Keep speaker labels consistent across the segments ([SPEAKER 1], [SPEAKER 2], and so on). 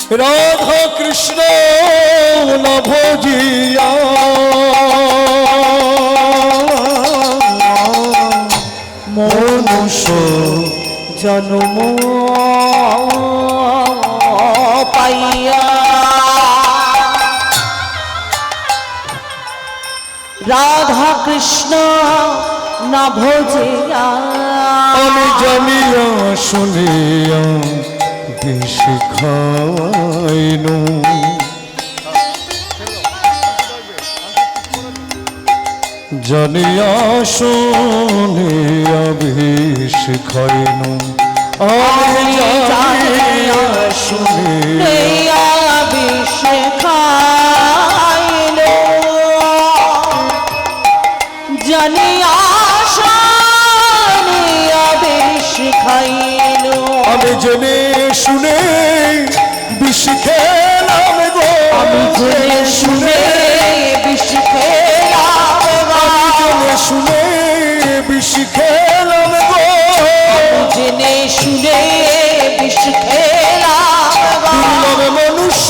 [SPEAKER 1] রাধা কৃষ্ণ না ভজিয়া মনুষ্য
[SPEAKER 2] জন্ম পাইয়া রাধা কৃষ্ণ না ভজিয়া
[SPEAKER 1] আমি জানিয়া শুনিয়া বিষ খাইনু জানিয়া শুনিয়া বিষ খাইনু আমি জানিয়া শুনিয়া
[SPEAKER 2] বিষ খাইলো জানিয়া শুনিয়া বিষ খাইলো
[SPEAKER 1] আমি জেনে শুনে বিষ খেলাম গো
[SPEAKER 2] আমি জেনে শুনে বিষ খেলাম
[SPEAKER 1] জেনে শুনে বিষ খেলাম গো
[SPEAKER 2] জেনে শুনে বিষ খেলাম
[SPEAKER 1] দুর্লভ মনুষ্য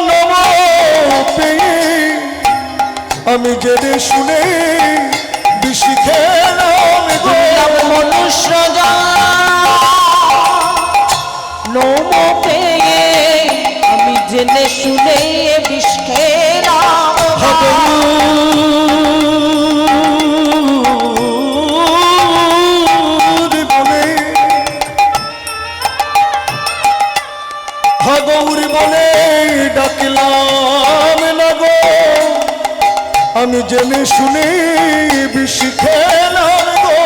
[SPEAKER 1] জন্ম পেয়ে আমি জেনে শুনে বিষ খেলাম গো
[SPEAKER 2] মনুষ্য নম পেয়ে আমি জেনে শুনে বিষ খেলাম
[SPEAKER 1] গৌরী বলে ডাকলাম না গো আমি জেনে শুনে বিষ খেলাম গো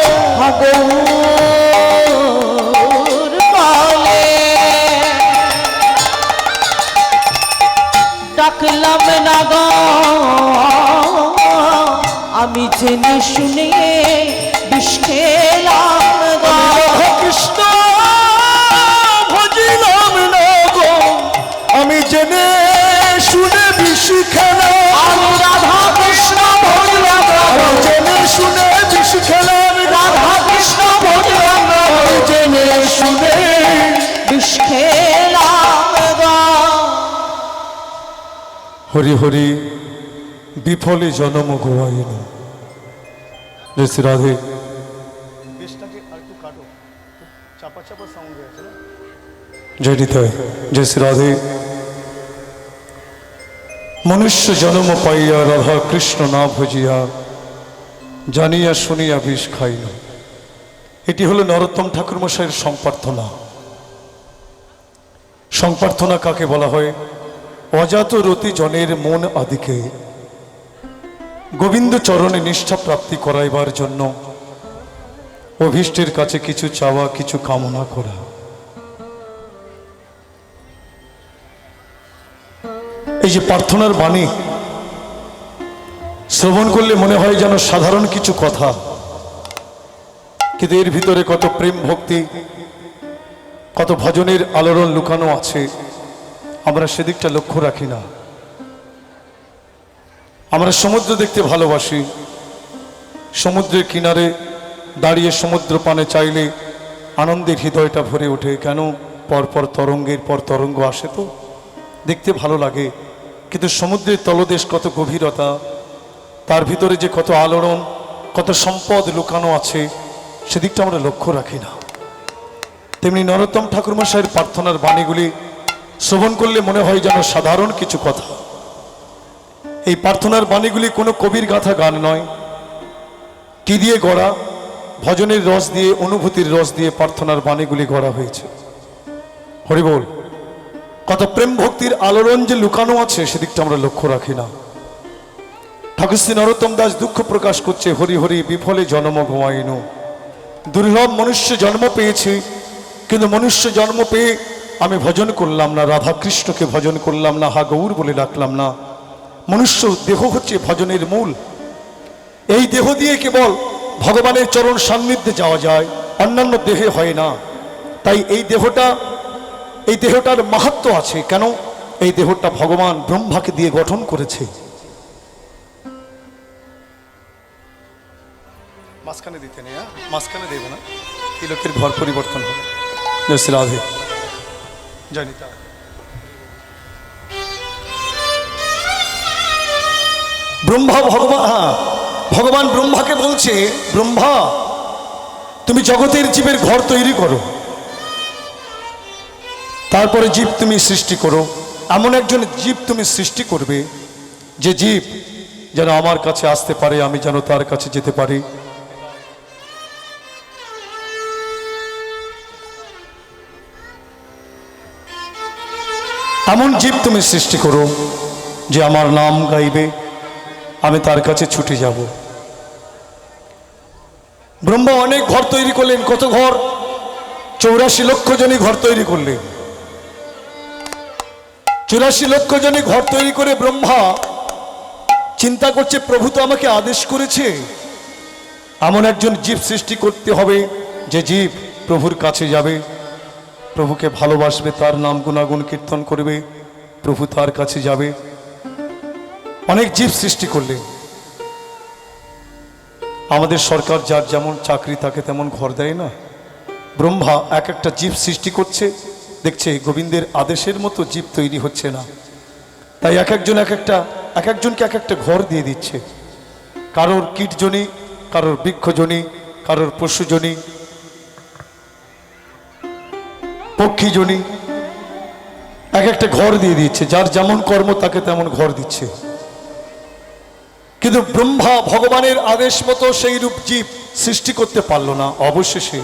[SPEAKER 2] গৌর বলে ডাকলাম না গো আমি জেনে শুনে বিষ খেলাম গো
[SPEAKER 1] কৃষ্ণ ভজিলাম না গো আমি জেনে শুনে বিষ খেলাম
[SPEAKER 2] আমি রাধা কৃষ্ণ ভজলাম
[SPEAKER 1] আমি জেনে শুনে বিষ খেলাম
[SPEAKER 2] রাধা কৃষ্ণ ভজলাম
[SPEAKER 1] আমি জেনে শুনে
[SPEAKER 2] বিষ খেলাম গো
[SPEAKER 1] হরি হরি বিফলে জনম গোয়াইন জয় শ্রী রাধে জয় নিতাই জয় শ্রী রাধে মনুষ্য জন্ম পাইয়া রাধা কৃষ্ণ না ভজিয়া জানিয়া শুনিয়া বিষ খাইল এটি হলো নরোত্তম ঠাকুর মশাইয়ের সংপ্রার্থনা। সংপ্রার্থনা কাকে বলা হয়? অজাত রতি জনের মন আদিকে গোবিন্দ চরণে নিষ্ঠা প্রাপ্তি করাইবার জন্য অভীষ্টের কাছে কিছু চাওয়া, কিছু কামনা করা। এই যে প্রার্থনার বাণী শ্রবণ করলে মনে হয় যেন সাধারণ কিছু কথা, কিন্তু এর ভিতরে কত প্রেম ভক্তি, কত ভজনের আলোড়ন লুকানো আছে, আমরা সেদিকটা লক্ষ্য রাখি না। আমরা সমুদ্র দেখতে ভালোবাসি, সমুদ্রের কিনারে দাঁড়িয়ে সমুদ্র পানে চাইলে আনন্দের হৃদয়টা ভরে ওঠে। কেন? পরপর তরঙ্গের পর তরঙ্গ আসে, তো দেখতে ভালো লাগে। কিন্তু সমুদ্রের তলদেশ কত গভীরতা, তার ভিতরে যে কত আলোড়ন, কত সম্পদ লুকানো আছে, সেদিকটা আমরা লক্ষ্য রাখি না। তেমনি নরোত্তম ঠাকুর মশাইয়ের প্রার্থনার বাণীগুলি শ্রবণ করলে মনে হয় যেন সাধারণ কিছু কথা। এই প্রার্থনার বাণীগুলি কোনো কবির গাথা গান নয়। কি দিয়ে গড়া? ভজনের রস দিয়ে, অনুভূতির রস দিয়ে প্রার্থনার বাণীগুলি গড়া হয়েছে। হরি বল। কত প্রেম ভক্তির আলোড়ন যে লুকানো আছে, সেদিকটা আমরা লক্ষ্য রাখি না। ঠাকুর শ্রী নরোত্তম দাস দুঃখ প্রকাশ করছে, হরি হরি বিফলে জন্ম ঘুমাইন। দুর্লভ মনুষ্য জন্ম পেয়েছে, কিন্তু মনুষ্য জন্ম পেয়ে আমি ভজন করলাম না, রাধা কৃষ্ণকে ভজন করলাম না, হা গৌর বলে ডাকলাম না। মনুষ্য দেহ হচ্ছে ভজনের মূল। এই দেহ দিয়ে কেবল ভগবানের চরণ সান্নিধ্যে যাওয়া যায়, অন্যান্য দেহে হয় না। তাই এই দেহটার মাহাত্ম্য আছে। কেন? এই দেহটা ভগবান ব্রহ্মাকে দিয়ে গঠন করেছে। মাঝখানে দিতে নেই, মাঝখানে দেবে না, তিলকের ঘর পরিবর্তন হবে। জয় শ্রী রাধে। জানি ব্রহ্মা ভগবান, ভগবান ব্রহ্মাকে বলছে, ব্রহ্মা তুমি জগতের জীবের ঘর তৈরি করো, তারপরে জীব তুমি সৃষ্টি করো। এমন একজন জীব তুমি সৃষ্টি করবে যে জীব যেন আমার কাছে আসতে পারে, আমি যেন তার কাছে যেতে পারি। এমন জীব তুমি সৃষ্টি করো যে আমার নাম গাইবে, আমি তার কাছে ছুটে যাব। ব্রহ্মা অনেক ঘর তৈরি করলেন। কত ঘর? 84 লক্ষ জনই ঘর তৈরি করলেন। 84 লক্ষ জনই ঘর তৈরি করে ব্রহ্মা চিন্তা করছে, প্রভু তো আমাকে আদেশ করেছে এমন একজন জীব সৃষ্টি করতে হবে যে জীব প্রভুর কাছে যাবে, প্রভুকে ভালোবাসবে, তার নাম গুণাগুণ কীর্তন করবে, প্রভু তার কাছে যাবে। অনেক জীব সৃষ্টি করলেন। আমাদের সরকার যার যেমন চাকরি তাকে তেমন ঘর দেয় না। ব্রহ্মা এক একটা জীব সৃষ্টি করছে, দেখছে গোবিন্দের আদেশের মতো জীব তৈরি হচ্ছে না, তাই এক একজনকে এক একটা ঘর দিয়ে দিচ্ছে। কারোর কীটজনী, কারোর বৃক্ষজনী, কারোর পশুজনী, পক্ষীজনী, এক একটা ঘর দিয়ে দিচ্ছে। যার যেমন কর্ম তাকে তেমন ঘর দিচ্ছে। কিন্তু ব্রহ্মা ভগবানের আদেশ মতো সেই রূপ জীব সৃষ্টি করতে পারল না। অবশেষে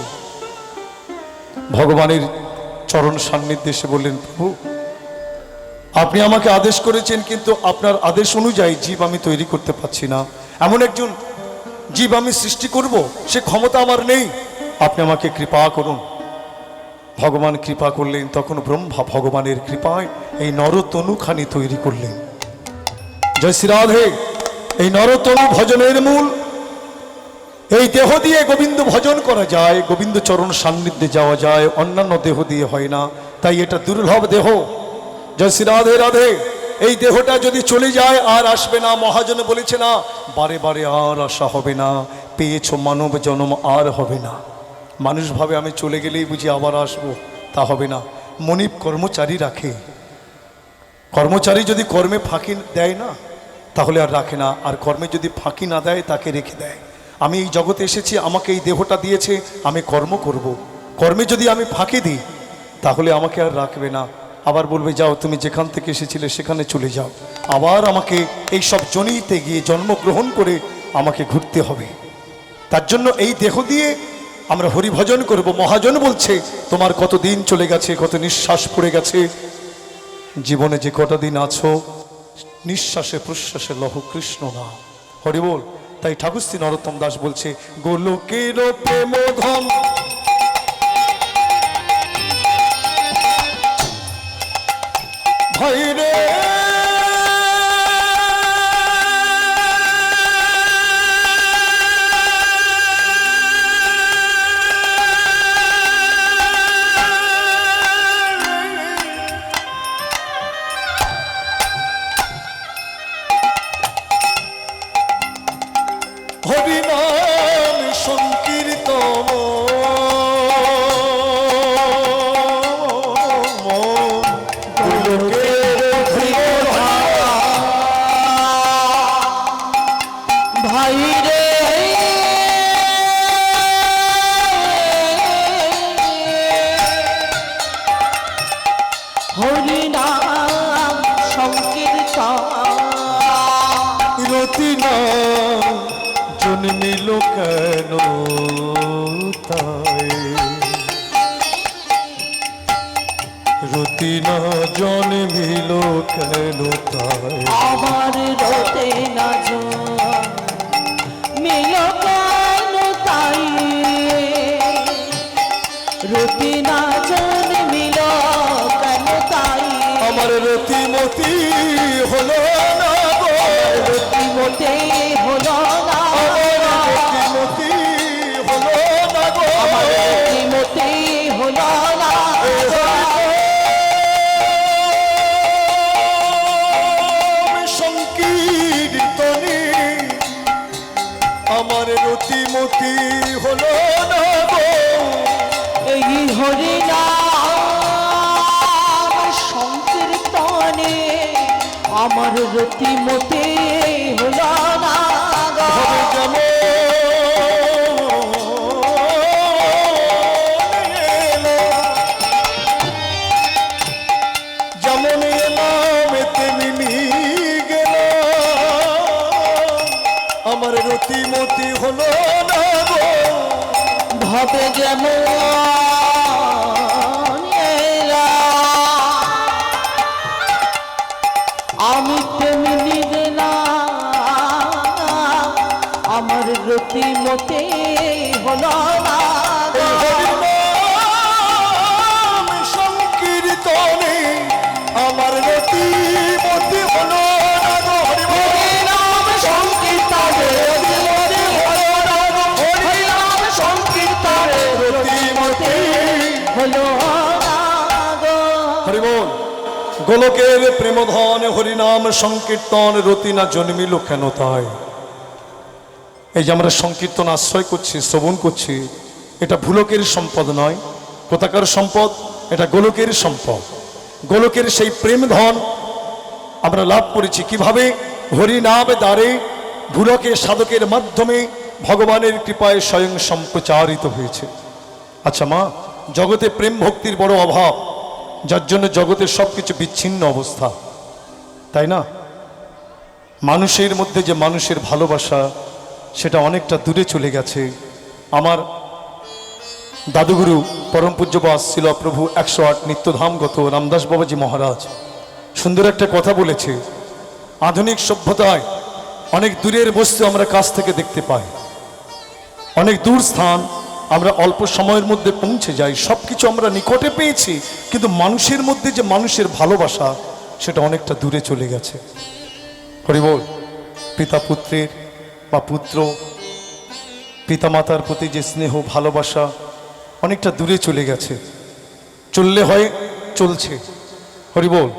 [SPEAKER 1] ভগবানের চরণ সান্নিধ্যে এসে বললেন, প্রভু আপনি আমাকে আদেশ করেছেন, কিন্তু আপনার আদেশ অনুযায়ী জীব আমি তৈরি করতে পারছি না। এমন একজন জীব আমি সৃষ্টি করব, সে ক্ষমতা আমার নেই, আপনি আমাকে কৃপা করুন। ভগবান কৃপা করলেন। তখন ব্রহ্মা ভগবানের কৃপায় এই নরতনুখানি তৈরি করলেন। জয় শ্রী রাধে। এই নরতনু ভজনের মূল। এই দেহ দিয়ে গোবিন্দ ভজন করা যায়, গোবিন্দ চরণ সান্নিধ্যে যাওয়া যায়, অন্যান্য দেহ দিয়ে হয় না। তাই এটা দুর্লভ দেহ। জয় শ্রী রাধে রাধে। এই দেহটা যদি চলে যায় আর আসবে না। মহাজন বলেছে না, বারে বারে আর আসা হবে না, পেয়েছ মানব জন্ম আর হবে না। মানুষ ভাবে আমি চলে গেলেই বুঝি আবার আসবো, তা হবে না। মনিব কর্মচারী রাখে। কর্মচারী যদি কর্মে ফাঁকি দেয় না তাহলে আর রাখে না, আর কর্মে যদি ফাঁকি না দেয় তাকে রেখে দেয়। আমি এই জগতে এসেছি, আমাকে এই দেহটা দিয়েছে, আমি কর্ম করব। কর্মে যদি আমি ফাঁকি দিই তাহলে আমাকে আর রাখবে না, আবার বলবে যাও তুমি যেখান থেকে এসেছিলে সেখানে চলে যাও। আবার আমাকে এই সব জনিতে গিয়ে জন্মগ্রহণ করে আমাকে ঘুরতে হবে। তার জন্য এই দেহ দিয়ে আমরা হরিভজন করব। মহাজন বলছে, তোমার কত দিন চলে গেছে, কত নিঃশ্বাস পড়ে গেছে, জীবনে যে কটা দিন আছো নিঃশ্বাসে প্রশ্বাসে লহ কৃষ্ণ নাম। হরি বল। তাই ঠাকুর শ্রী নরোত্তম দাস বলছে, গোলকের প্রেমধন ভাই রে, হরিনাম সংকীর্তন
[SPEAKER 2] ভাই রে, হরিনাম সংকীর্তন
[SPEAKER 1] রতিনা জন্মিল কেন তাই, রতিনা জন্মিল কেন তাই,
[SPEAKER 2] আমার রতে না জন্মিল কেন তাই, রতি না জন্মিল কেন তাই,
[SPEAKER 1] আমার রতিমতি হলো না গো,
[SPEAKER 2] রতিমতে হলো না,
[SPEAKER 1] রতিমতি হলো না গো,
[SPEAKER 2] আমার রতিমতে হলো না,
[SPEAKER 1] সংকীর্তনে আমার রতিমতি হলো না গো,
[SPEAKER 2] এই হরিনাম আমার রতি মতে হলো না গো।
[SPEAKER 1] ভবে যেমন এলো, যেমন এলাম তেমনি গেল, আমার রতিমতি হলো না গো।
[SPEAKER 2] ভবে যেমন এলা, আমি তেমনি গেলাম, আমার রতি মতে হলো না গো।
[SPEAKER 1] হরিনাম সংকীর্তনে আমার রতিমতি হলো না গো।
[SPEAKER 2] হরিনাম সংকীর্তনে রতিমতি হলো না গো। হরিনাম সংকীর্তনে রতিমতি হলো না গো।
[SPEAKER 1] হরি বল। গোলকের প্রেমধন হরিনাম সংকীর্তন রতি না জন্মিল কেন তাই? এই যে আমরা সংকীর্তন আশ্রয় করছি, শ্রবণ করছি, এটা ভুলকের সম্পদ নয়। কোথাকার সম্পদ? এটা গোলকের সম্পদ। গোলকের সেই প্রেম ধন আমরা লাভ করেছি কিভাবে? হরিনাম দ্বারে ভুলকে সাধকের মাধ্যমে ভগবানের কৃপায় স্বয়ং সম্প্রচারিত হয়েছে। আচ্ছা মা, জগতে প্রেম ভক্তির বড় অভাব, যার জন্য জগতের সব কিছু বিচ্ছিন্ন অবস্থা, তাই না? মানুষের মধ্যে যে মানুষের ভালোবাসা, সেটা অনেকটা দূরে চলে গেছে। আমার দাদুগুরু পরম পূজ্যবাস ছিল প্রভু 108 নিত্যধামগত রামদাস বাবাজি মহারাজ সুন্দর একটা কথা বলেছে। আধুনিক সভ্যতায় অনেক দূরের বস্তু আমরা কাছ থেকে দেখতে পাই, অনেক দূর স্থান আমরা অল্প সময়ের মধ্যে পৌঁছে যাই, সব কিছু আমরা নিকটে পেয়েছি, কিন্তু মানুষের মধ্যে যে মানুষের ভালোবাসা, সেটা অনেকটা দূরে চলে গেছে। হরি বল। পিতা পুত্রের বা পুত্র পিতামাতার প্রতি যে স্নেহ ভালোবাসা অনেকটা দূরে চলে গেছে। চললে হয়, চলছে। হরি বল।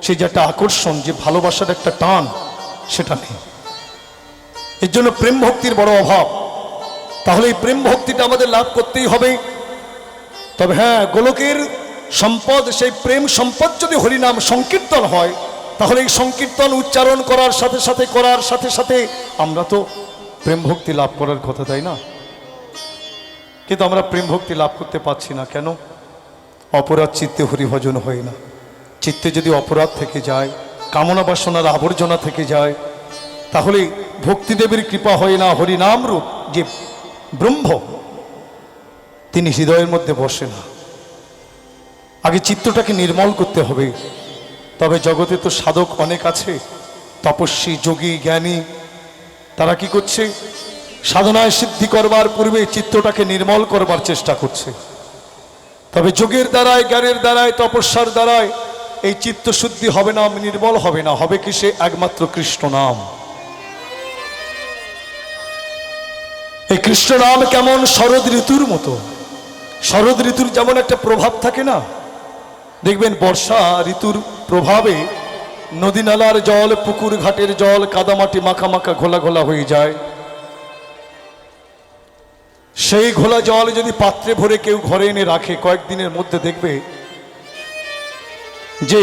[SPEAKER 1] সেই যে একটা আকর্ষণ, যে ভালোবাসার একটা টান, সেটা নেই। এর জন্য প্রেম ভক্তির বড় অভাব। তাহলে এই প্রেম ভক্তিটা আমাদের লাভ করতেই হবে। তবে হ্যাঁ, গোলকের সম্পদ, সেই প্রেম সম্পদ যদি হরিনাম সংকীর্তন হয়, তাহলে এই সংকীর্তন উচ্চারণ করার সাথে সাথে আমরা তো প্রেম ভক্তি লাভ করার কথা, তাই না? কিন্তু আমরা প্রেম ভক্তি লাভ করতে পারছি না কেন? অপরাধ চিত্তে হরিভজন হয় না। চিত্তে যদি অপরাধ থেকে যায়, কামনা বাসনার আবর্জনা থেকে যায়, তাহলে ভক্তিদেবের কৃপা হয় না। হরিনাম রূপ যে ব্রহ্ম, তিনি হৃদয়ের মধ্যে বসে না। আগে চিত্তটাকে নির্মল করতে হবে। তবে জগতে তো সাধক অনেক আছে, তপস্বী, যোগী, জ্ঞানী। তারা কি করছে? সাধনায় সিদ্ধি করবার পূর্বে চিত্তটাকে নির্মল করবার চেষ্টা করছে। তবে যোগের দ্বারায়, জ্ঞানের দ্বারায়, তপস্যার দ্বারায় এই চিত্ত শুদ্ধি হবে না, নির্মল হবে না। হবে কি? সে একমাত্র কৃষ্ণ নাম। এই কৃষ্ণ নাম কেমন? শরৎ ঋতুর মতো। শরৎ ঋতুর যেমন একটা প্রভাব থাকে না, দেখবেন বর্ষা ঋতুর প্রভাবে নদী নালার জল, পুকুর ঘাটের জল কাদামাটি মাখা মাখা ঘোলা ঘোলা হয়ে যায়। সেই ঘোলা জল যদি পাত্রে ভরে কেউ ঘরে এনে রাখে, কয়েকদিনের মধ্যে দেখবে যে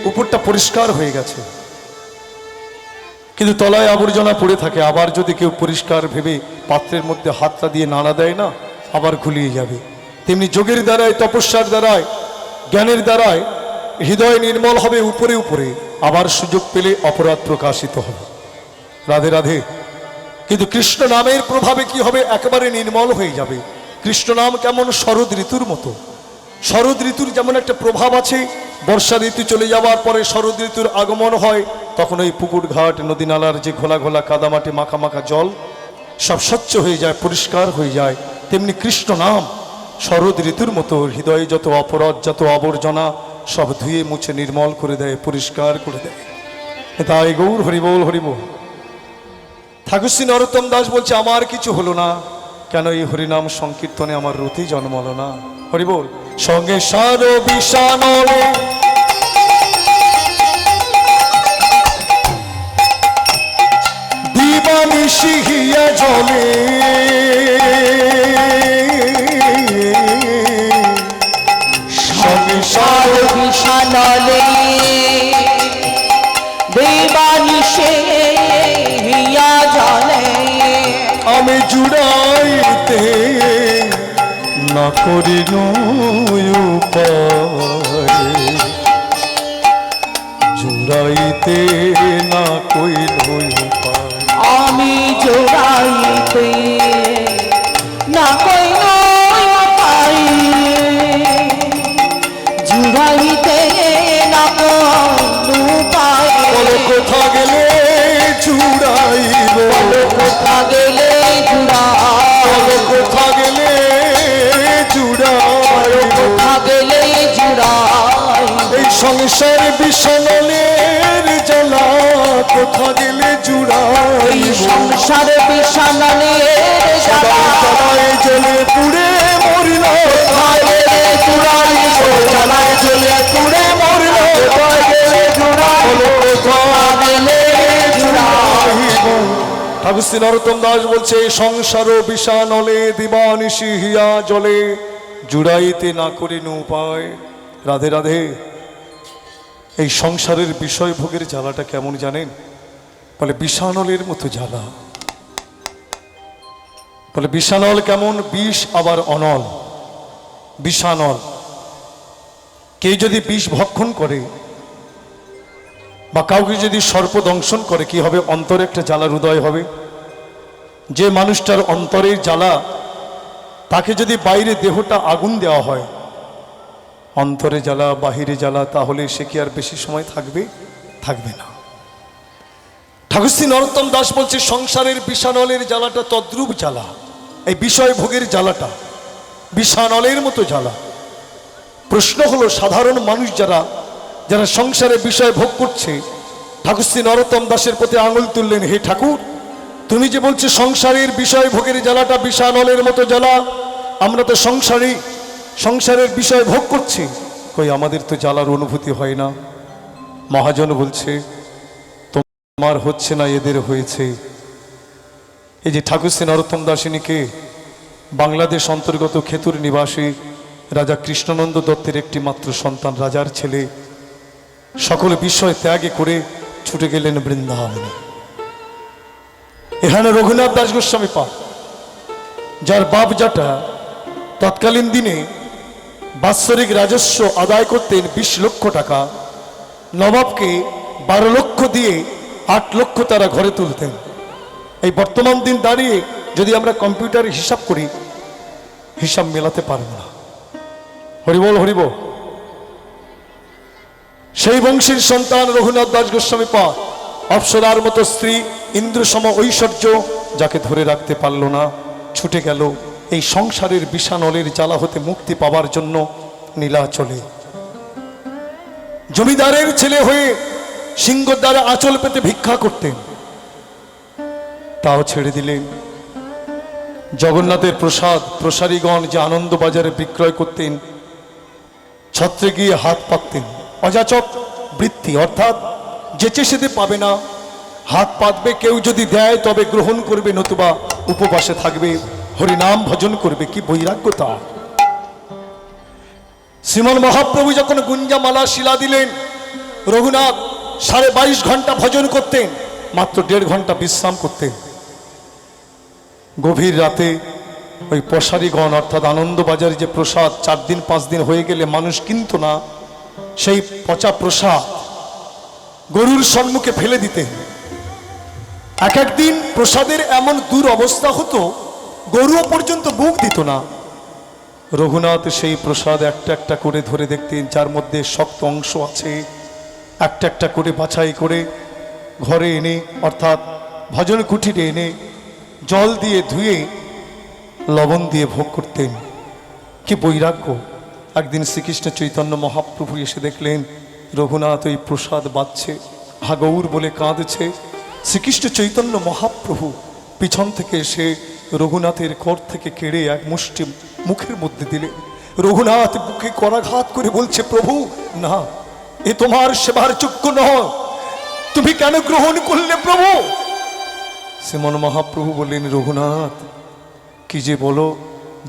[SPEAKER 1] উপরটা পরিষ্কার হয়ে গেছে, কিন্তু তলায় আবর্জনা পড়ে থাকে। আবার যদি কেউ পরিষ্কার ভেবে পাত্রের মধ্যে হাতটা দিয়ে নাড়া দেয় না, আবার ঘুলিয়ে যাবে। তেমনি যোগের দ্বারায়, তপস্যার দ্বারায়, জ্ঞানের দ্বারায় হৃদয় নির্মল হবে উপরে উপরে, আবার সুযোগ পেলে অপরাধ প্রকাশিত হবে। রাধে রাধে। কিন্তু কৃষ্ণ নামের প্রভাবে কি হবে? একেবারে নির্মল হয়ে যাবে। কৃষ্ণ নাম কেমন? শরৎ ঋতুর মতো। শরৎ ঋতুর যেমন একটা প্রভাব আছে, বর্ষা ঋতু চলে যাওয়ার পরে শরৎ ঋতুর আগমন হয়, তখন ওই পুকুর ঘাট, নদী নালার যে ঘোলা ঘোলা কাদামাটি মাখা মাখা জল সব স্বচ্ছ হয়ে যায়, পরিষ্কার হয়ে যায়। তেমনি কৃষ্ণ নাম শরৎ ঋতুর মতো হৃদয়ে যত অপরাধ, যত আবর্জনা সব ধুয়ে মুছে নির্মল করে দেয়, পরিষ্কার করে দেয়। তাই গৌর হরিবোল হরিবোল। ঠাকুর শ্রী নরোত্তম দাস বলছে, আমার কিছু হলো না কেন? এই হরিনাম সংকীর্তনে আমার রতি জন্মালো না। হরিবোল। সঙ্গে সার বিষানলে দিবানিশি হিয়া জলে, সঙ্গে সার
[SPEAKER 2] বিষানলে দেব
[SPEAKER 1] করিন উপায়, জুড়াইতে না কইল উপায়।
[SPEAKER 2] আমি জোড়াইতে না কইল উপায়, জুড়াইতে না কইল উপায়।
[SPEAKER 1] বলো কোথা গেলে জুড়াইব,
[SPEAKER 2] বলো কোথা গেলে জুড়াই,
[SPEAKER 1] বলো কোথা গেলে জুড়াইব,
[SPEAKER 2] কোথা গেলে জুড়াই।
[SPEAKER 1] এই সংসার বিষণলের জ্বালা কোথা গেলে
[SPEAKER 2] এই
[SPEAKER 1] জুড়াইব।
[SPEAKER 2] সংসার বিষাণনের জ্বালা
[SPEAKER 1] জ্বালায় জ্বলে পুড়ে মরিল,
[SPEAKER 2] কোথা গেলে জুড়াইব,
[SPEAKER 1] জ্বালায় জ্বলে পুড়ে মরিল, কোথা গেলে জুড়াইব, কোথা
[SPEAKER 2] গেলে জুড়াই।
[SPEAKER 1] ঠাকুর শ্রী নরোত্তম দাস বলছে, সংসার বিষাণলে দিবানিশি হিয়া জলে, জুড়াইতে না করিন উপায়। রাধে রাধে। এই সংসারের বিষয় ভোগের জ্বালাটা কেমন জানেন? বলে বিষাণলের মতো জ্বালা। বলে বিষাণল কেমন? বিষ আবার অনল। বিষাণল, কে যদি বিষ ভক্ষণ করে বা কাউকে যদি সর্প দংশন করে কি হবে? অন্তরে একটা জ্বালার উদয় হবে। যে মানুষটার অন্তরের জ্বালা, তাকে যদি বাইরে দেহটা আগুন দেওয়া হয়, অন্তরে জ্বালা বাহিরে জ্বালা, তাহলে সে কি আর বেশি সময় থাকবে? থাকবে না। ঠাকুর শ্রী নরোত্তম দাস বলছে, সংসারের বিষাণলের জ্বালাটা তদ্রূপ জ্বালা। এই বিষয় ভোগের জ্বালাটা বিষাণলের মতো জ্বালা। প্রশ্ন হলো, সাধারণ মানুষ যারা যারা সংসারে বিষয় ভোগ করছে, ঠাকুর শ্রী নরোত্তম দাসের প্রতি আঙুল তুললেন, হে ঠাকুর, তুমি যে বলছো সংসারের বিষয় ভোগের জ্বালাটা বিষাণলের মতো জ্বালা, আমরা তো সংসারের বিষয় ভোগ করছি, কই আমাদের তো জ্বালার অনুভূতি হয় না। মহাজন বলছে, তোমার হচ্ছে না, এদের হয়েছে। এই যে ঠাকুর শ্রী নরোত্তম দাসিনীকে বাংলাদেশ অন্তর্গত খেতুর নিবাসী রাজা কৃষ্ণনন্দ দত্তের একটি মাত্র সন্তান, রাজার ছেলে, সকল বিষয় ত্যাগে করে ছুটে গেলেন বৃন্দাবনে। এখানে রঘুনাথ দাস গোস্বামী পা, যার বাপ জাটা তৎকালীন দিনে বাৎসরিক রাজস্ব আদায় করতেন 20 লক্ষ টাকা, নবাবকে 12 লক্ষ দিয়ে 8 লক্ষ তারা ঘরে তুলতেন। এই বর্তমান দিন দাঁড়িয়ে যদি আমরা কম্পিউটারে হিসাব করি, হিসাব মেলাতে পারব না। হরিবল হরিবল। সেই বংশের সন্তান রঘুনাথ দাস গোস্বামী পা, অপ্সরার মতো স্ত্রী, ইন্দ্র সম ঐশ্বর্য, যাকে ধরে রাখতে পারল না, ছুটে গেল এই সংসারের বিষাণলের জ্বালা হতে মুক্তি পাবার জন্য নীলাচলে। জমিদারের ছেলে হয়ে সিংহদ্বারে আঁচল পেতে ভিক্ষা করতেন, তাও ছেড়ে দিলেন। জগন্নাথের প্রসাদ প্রসারীগণ যে আনন্দ বাজারে বিক্রয় করতেন, ছত্রে গিয়ে হাত পাততেন। অযাচক বৃত্তি, অর্থাৎ যেচে সেতে পাবে না, হাত পাতবে, কেউ যদি দেয় তবে গ্রহণ করবে, নতুবা উপবাসে থাকবে, হরিনাম ভজন করবে। কি বৈরাগ্য তার! শ্রীমন মহাপ্রভু যখন গুঞ্জামালা শিলা দিলেন, রঘুনাথ 22.5 ঘন্টা ভজন করতেন, মাত্র 1.5 ঘন্টা বিশ্রাম করতেন। গভীর রাতে ওই প্রসারীগণ, অর্থাৎ আনন্দবাজারে যে প্রসাদ 4 দিন 5 দিন হয়ে গেলে মানুষ কিনত না, সেই পচা প্রসাদ গরুর সম্মুখে ফেলে দিতেন। এক একদিন প্রসাদের এমন দূর অবস্থা হতো, গরুও পর্যন্ত মুখ দিত না। রঘুনাথ সেই প্রসাদ একটা একটা করে ধরে দেখতেন, যার মধ্যে শক্ত অংশ আছে, একটা একটা করে বাছাই করে ঘরে এনে, অর্থাৎ ভজন কুঠিরে এনে জল দিয়ে ধুয়ে লবণ দিয়ে ভোগ করতেন। কি বৈরাগ্য! একদিন শ্রীকৃষ্ণ চৈতন্য মহাপ্রভু এসে দেখলেন রঘুনাথ ওই প্রসাদ বাচ্ছে, হাগৌর বলে কাঁদছে। শ্রীকৃষ্ণ চৈতন্য মহাপ্রভু পিছন থেকে এসে রঘুনাথের কর থেকে কেড়ে এক মুষ্টি মুখের মধ্যে দিলে। রঘুনাথ বুকে করাঘাত করে বলছে, প্রভু না, এ তোমার সেবার যোগ্য নয়, তুমি কেন গ্রহণ করলে প্রভু? শ্রীমন মহাপ্রভু বললেন, রঘুনাথ কি যে বলো,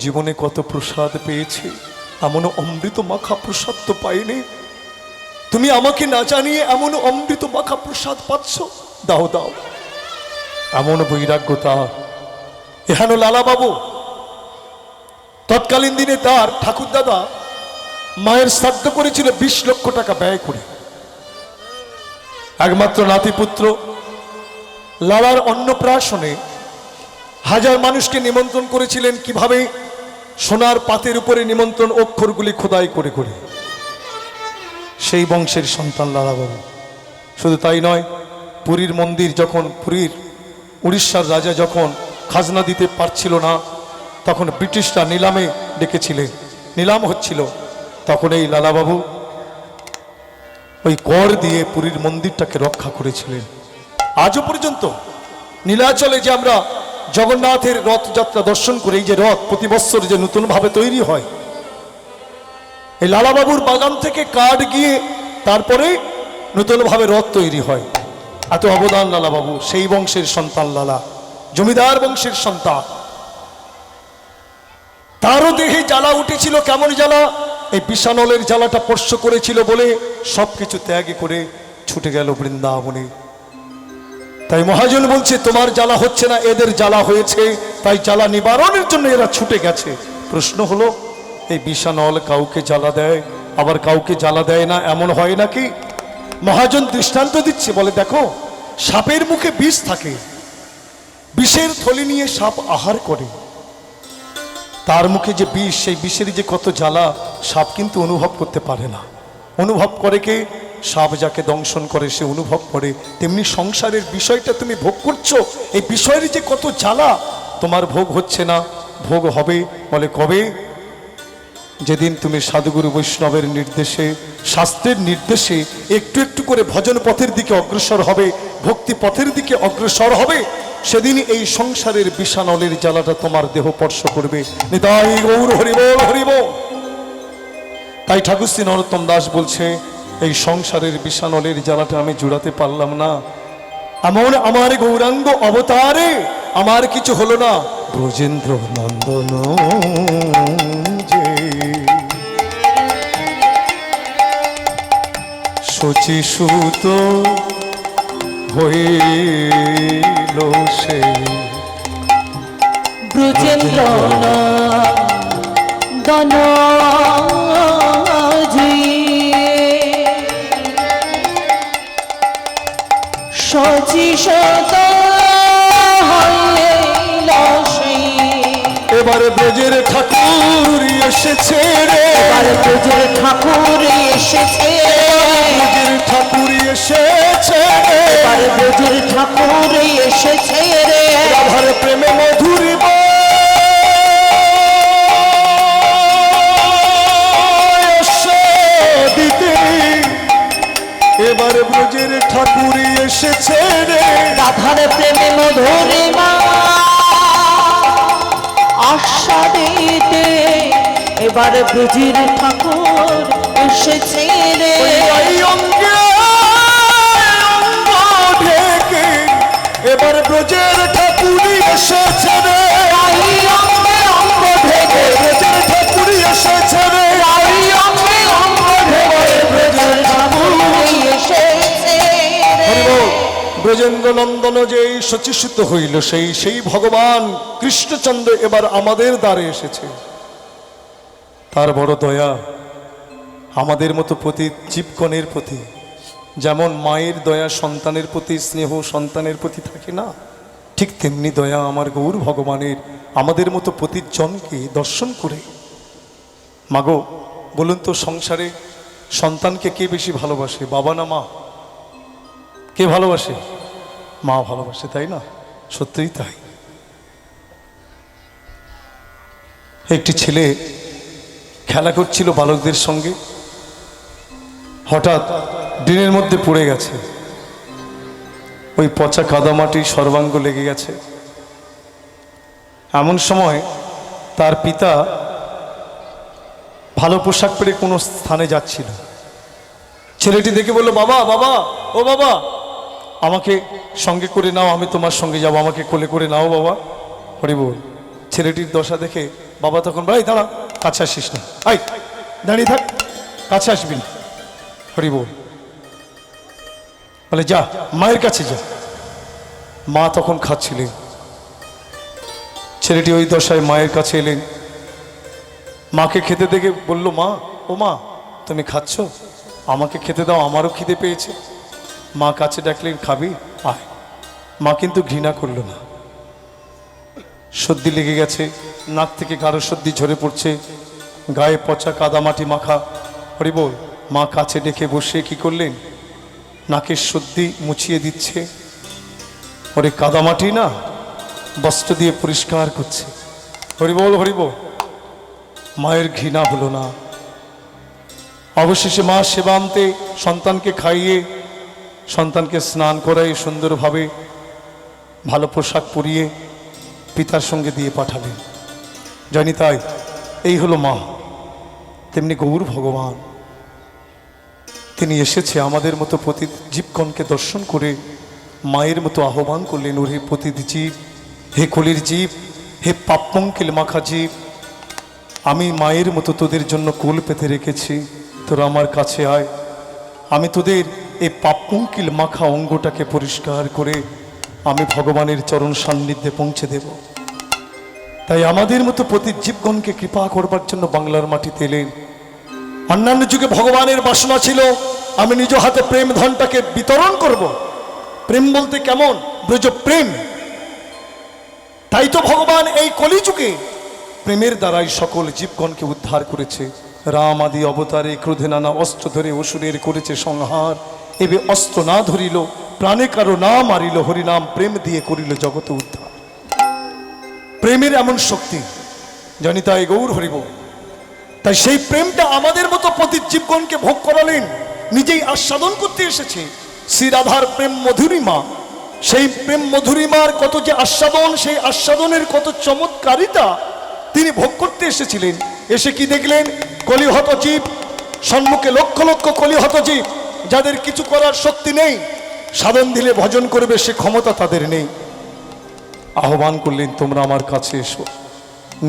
[SPEAKER 1] জীবনে কত প্রসাদ পেয়েছি, এমন অমৃত মাখা প্রসাদ তো পাইনি। তুমি আমাকে না জানিয়ে এমন অমৃত মাখা প্রসাদ পাচ্ছ, দাও দাও। এমন বৈরাগ্যতা। এখানে লালা বাবু তৎকালীন দিনে তার ঠাকুরদাদা মায়ের শ্রাদ্ধ করেছিল 20 লক্ষ টাকা ব্যয় করে। একমাত্র নাতিপুত্র লালার অন্নপ্রাশনে হাজার মানুষকে নিমন্ত্রণ করেছিলেন, কিভাবে সোনার পাতের উপরে নিমন্ত্রণ অক্ষরগুলি খোদাই করে করে। সেই বংশের সন্তান লালাবাবু। শুধু তাই নয়, পুরীর মন্দির যখন পুরীর উড়িষ্যার রাজা যখন খাজনা দিতে পারছিল না, তখন ব্রিটিশরা নিলামে ডেকেছিলেন, নিলাম হচ্ছিল, তখন এই লালাবাবু ওই কর দিয়ে পুরীর মন্দিরটাকে রক্ষা করেছিলেন। আজও পর্যন্ত নীলাচলে যে আমরা জগন্নাথের রথযাত্রা দর্শন করি, এই যে রথ প্রতি বৎসর যে নতুনভাবে তৈরি হয়, এই লালাবাবুর বাগান থেকে কাঠ গিয়ে তারপরে নতুনভাবে রথ তৈরি হয়। এত অবদান লালাবাবু। সেই বংশের সন্তান লালা, জমিদার বংশের সন্তান। তারও দেহে জ্বালা উঠেছিল। কেমন জ্বালা? এই বিষানলের জ্বালাটা স্পর্শ করেছিল বলে সবকিছু ত্যাগ করে ছুটে গেল বৃন্দাবনে। তাই মহাজন বলছে, তোমার জ্বালা হচ্ছে না, এদের জ্বালা হয়েছে, তাই জ্বালা নিবারণের জন্য এরা ছুটে গেছে। প্রশ্ন হলো, এই বিষানল কাউকে জ্বালা দেয়, আবার কাউকে জ্বালা দেয় না, এমন হয় নাকি? মহাজন দৃষ্টান্ত দিচ্ছে, বলে দেখো, সাপের মুখে বিষ থাকে, বিষের থলি নিয়ে সাপ আহার করে, তার মুখে যে বিষ, সেই বিষের যে কত জ্বালা সাপ কিন্তু অনুভব করতে পারে না। অনুভব করে কে? সাপ যাকে দংশন করে সে অনুভব করে। তেমনি সংসারের বিষয়টা তুমি ভোগ করছো, এই বিষয়ের যে কত জ্বালা, তোমার ভোগ হচ্ছে না, ভোগ হবে। বলে কবে? যেদিন তুমি সাধুগুরু বৈষ্ণবের নির্দেশে, শাস্ত্রের নির্দেশে একটু একটু করে ভজন পথের দিকে অগ্রসর হবে, ভক্তি পথের দিকে অগ্রসর হবে, সেদিন এই সংসারের বিষানলের জ্বালাটা তোমার দেহ স্পর্শ করবে। নিতাই গৌর হরিবোল হরিবোল। তাই ঠাকুর শ্রী নরোত্তম দাস বলছে, এই সংসারের বিষানলের জ্বালাটা আমি জুড়াতে পারলাম না, এমন আমার গৌরাঙ্গ অবতারে আমার কিছু হলো না। ব্রজেন্দ্র নন্দন যে শচী সুত হইল সে,
[SPEAKER 2] ব্রজেন্দ্র নন্দন শচী সুত হইল সে।
[SPEAKER 1] এবারে ব্রজের ঠাকুর এসেছে রে,
[SPEAKER 2] এবার ব্রজের ঠাকুর এসেছে,
[SPEAKER 1] ব্রজের ঠাকুর এসেছে রে,
[SPEAKER 2] এবার ব্রজের ঠাকুর এসেছে রে।
[SPEAKER 1] রাধার প্রেমে মধুরী দিতে, এবার ব্রজের ঠাকুর এসেছে রে,
[SPEAKER 2] রাধার প্রেমে মধুরিমা আস্বাদিতে, এবার ব্রজের ঠাকুর এসেছে রে।
[SPEAKER 1] এই অঙ্গে অঙ্গ ঢেকে এবার ব্রজের ঠাকুর এসেছে রে,
[SPEAKER 2] এই অঙ্গে অঙ্গ ঢেকে
[SPEAKER 1] ব্রজের ঠাকুর এসেছে রে,
[SPEAKER 2] এই অঙ্গে অঙ্গ ঢেকে ব্রজের ঠাকুর এসেছে রে।
[SPEAKER 1] হরিবোল। ব্রজেন্দ্র নন্দন যে শচীসূত হইল, সেই ভগবান কৃষ্ণচন্দ্র এবার আমাদের দ্বারে এসেছে। তার বড় দয়া আমাদের মতো প্রতি জীবগণের প্রতি, যেমন মায়ের দয়া সন্তানের প্রতি, স্নেহ সন্তানের প্রতি থাকে না, ঠিক তেমনি দয়া আমার গৌর ভগবানের আমাদের মতো প্রতিজনকে দর্শন করে। মাগো, বলুন তো, সংসারে সন্তানকে কে বেশি ভালোবাসে, বাবা না মা? কে ভালোবাসে? মা ভালোবাসে, তাই না? সত্যিই তাই। একটি ছেলে খেলা করছিল বালকদের সঙ্গে, হঠাৎ ড্রেনের মধ্যে পড়ে গেছে, ওই পচা কাদামাটি সর্বাঙ্গ লেগে গেছে। এমন সময় তার পিতা ভালো পোশাক পরে কোনো স্থানে যাচ্ছিল। ছেলেটি দেখে বলল, বাবা বাবা, ও বাবা, আমাকে সঙ্গে করে নাও, আমি তোমার সঙ্গে যাবো, আমাকে কোলে করে নাও বাবা। হরিবোল। ছেলেটির দশা দেখে বাবা তখন, ভাই দাঁড়া, কাছে আসিস না, আই দাঁড়িয়ে থাক, কাছে আসবি না। হরিবোল। বলে যা মায়ের কাছে যা। মা তখন খাচ্ছিলেন। ছেলেটি ওই দশায় মায়ের কাছে এলেন, মাকে খেতে দেখে বলল, মা, ও মা, তুমি খাচ্ছ? আমাকে খেতে দাও, আমারও খিদে পেয়েছে। মা কাছে ডাকলেন, খাবি? আয়। মা কিন্তু ঘৃণা করল না। সর্দি লেগে গেছে, নাক থেকে গাঢ় সর্দি ঝরে পড়ছে, গায়ে পচা কাদামাটি মাখা। হরি বল। মা কাছে ডেকে বসে কি করলেন? নাকের সর্দি মুছিয়ে দিচ্ছে। ওরে কাদামাটি না, বস্ত্র দিয়ে পরিষ্কার করছে। হরি বল, হরি বল। মায়ের ঘৃণা হলো না। অবশেষে মা সেবান্তে সন্তানকে খাইয়ে, সন্তানকে স্নান করাই, সুন্দরভাবে ভালো পোশাক পরিয়ে পিতার সঙ্গে দিয়ে পাঠালেন। জানি তাই, এই হলো মা। তেমনি গৌর ভগবান, তিনি এসেছে আমাদের মতো প্রতি জীবগণকে দর্শন করে মায়ের মতো আহ্বান করলেন, ওরে প্রতিটি জীব, হে কলির জীব, হে পাপমঙ্কিল মাখা জীব, আমি মায়ের মতো তোদের জন্য কোল পেতে রেখেছি, তোরা আমার কাছে আয়। আমি তোদের এই পাপমঙ্কিল মাখা অঙ্গটাকে পরিষ্কার করে আমি ভগবানের চরণ সান্নিধ্যে পৌঁছে দেব। তাই আমাদের মতো প্রতি জীবগণকে কৃপা করবার জন্য বাংলার মাটিতে এলেন। অন্যান্য যুগে ভগবানের বাসনা ছিল, আমি নিজ হাতে প্রেম ধনটাকে বিতরণ করব। প্রেম বলতে কেমন? ব্রজ প্রেম। তাই তো ভগবান এই কলিযুগে প্রেমের দ্বারাই সকল জীবগণকে উদ্ধার করেছে। রাম আদি অবতারে ক্রোধে নানা অস্ত্র ধরে অসুরের করেছে সংহার। এবে অস্ত্র না ধরিল, প্রাণে কারো না মারিল, হরিনাম প্রেম দিয়ে করিল জগত উদ্ধার। প্রেমের এমন শক্তি, জানি তাই গৌর হরিব। তাই সেই প্রেমটা আমাদের মতো প্রতি জীবগণকে ভোগ করালেন, নিজেই আস্বাদন করতে এসেছে। শ্রী রাধার প্রেম মধুরিমা, সেই প্রেম মধুরিমার কত যে আস্বাদন, সেই আস্বাদনের কত চমৎকারিতা তিনি ভোগ করতে এসেছিলেন। এসে কি দেখলেন? কলিহত জীব, সম্মুখে লক্ষ লক্ষ কলিহত জীব, যাদের কিছু করার শক্তি নেই, সাধন দিলে ভজন করবে সে ক্ষমতা তাদের নেই। আহ্বান করলেন, তোমরা আমার কাছে এসো।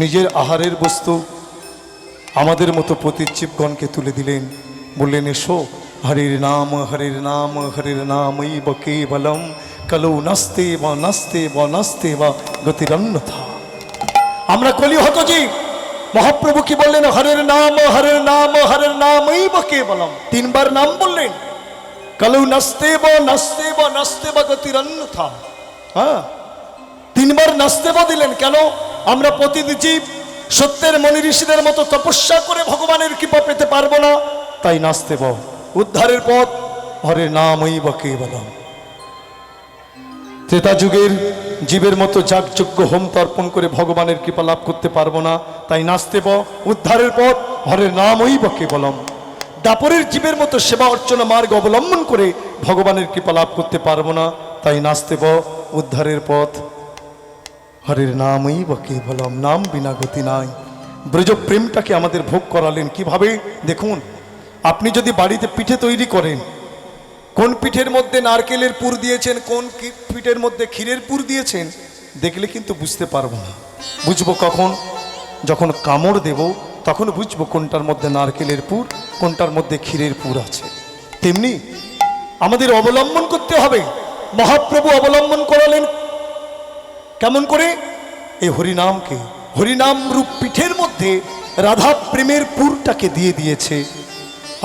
[SPEAKER 1] নিজের আহারের বস্তু আমাদের মতো প্রতি জীবগণকে তুলে দিলেন, বললেন, এসো। হরির নাম, হরির নাম, হরির নামই বা কেবলম, কলৌ নাস্তে বা নাস্তে বা নাস্তে বা গতিরন্যথা। আমরা কলিহত জীব। মহাপ্রভু কি বললেন? হরের নাম, হরের নাম, হরের নামই বা কেবলম। তিনবার নাম বললেন। কলৌ নাস্তে বা নাস্তে বা নাস্তে বা গতিরন্যথা। হ্যাঁ, তিনবার নাস্তে বা দিলেন। কেন? আমরা প্রতিটি জীব সত্যের মনি ঋষিদের মতো তপস্যা করে ভগবানের কৃপা পেতে পারবো না, তাই নাস্তে বা। উদ্ধারের পথ হরের নামই বা কেবলম। ত্রেতা যুগের জীবের মতো যাগযজ্ঞ হোম তর্পণ করে ভগবানের কৃপা লাভ করতে পারবো না, তাই নাস্তে ব। উদ্ধারের পথ হরের নামই বা কেবলম। দাপরের জীবের মতো সেবা অর্চনা মার্গ অবলম্বন করে ভগবানের কৃপা লাভ করতে পারবো না, তাই নাস্তে ব। উদ্ধারের পথ হরের নামই বা কেবলম। নাম বিনা গতি নাই। ব্রজ প্রেমটাকে আমাদের ভোগ করালেন কিভাবে? দেখুন, আপনি যদি বাড়িতে পিঠে তৈরি করেন, কোন পিঠের মধ্যে নারকেলের পুর দিয়েছেন, কোন পিঠের মধ্যে ক্ষীরের পুর দিয়েছেন, দেখলে কিন্তু বুঝতে পারবো না। বুঝবো কখন? যখন কামড় দেব, তখন বুঝবো কোনটার মধ্যে নারকেলের পুর, কোনটার মধ্যে ক্ষীরের পুর আছে। তেমনি আমাদের অবলম্বন করতে হবে। মহাপ্রভু অবলম্বন করালেন কেমন করে? এই হরিনামকে। হরিনাম রূপ পিঠের মধ্যে রাধা প্রেমের পুরটাকে দিয়ে দিয়েছে,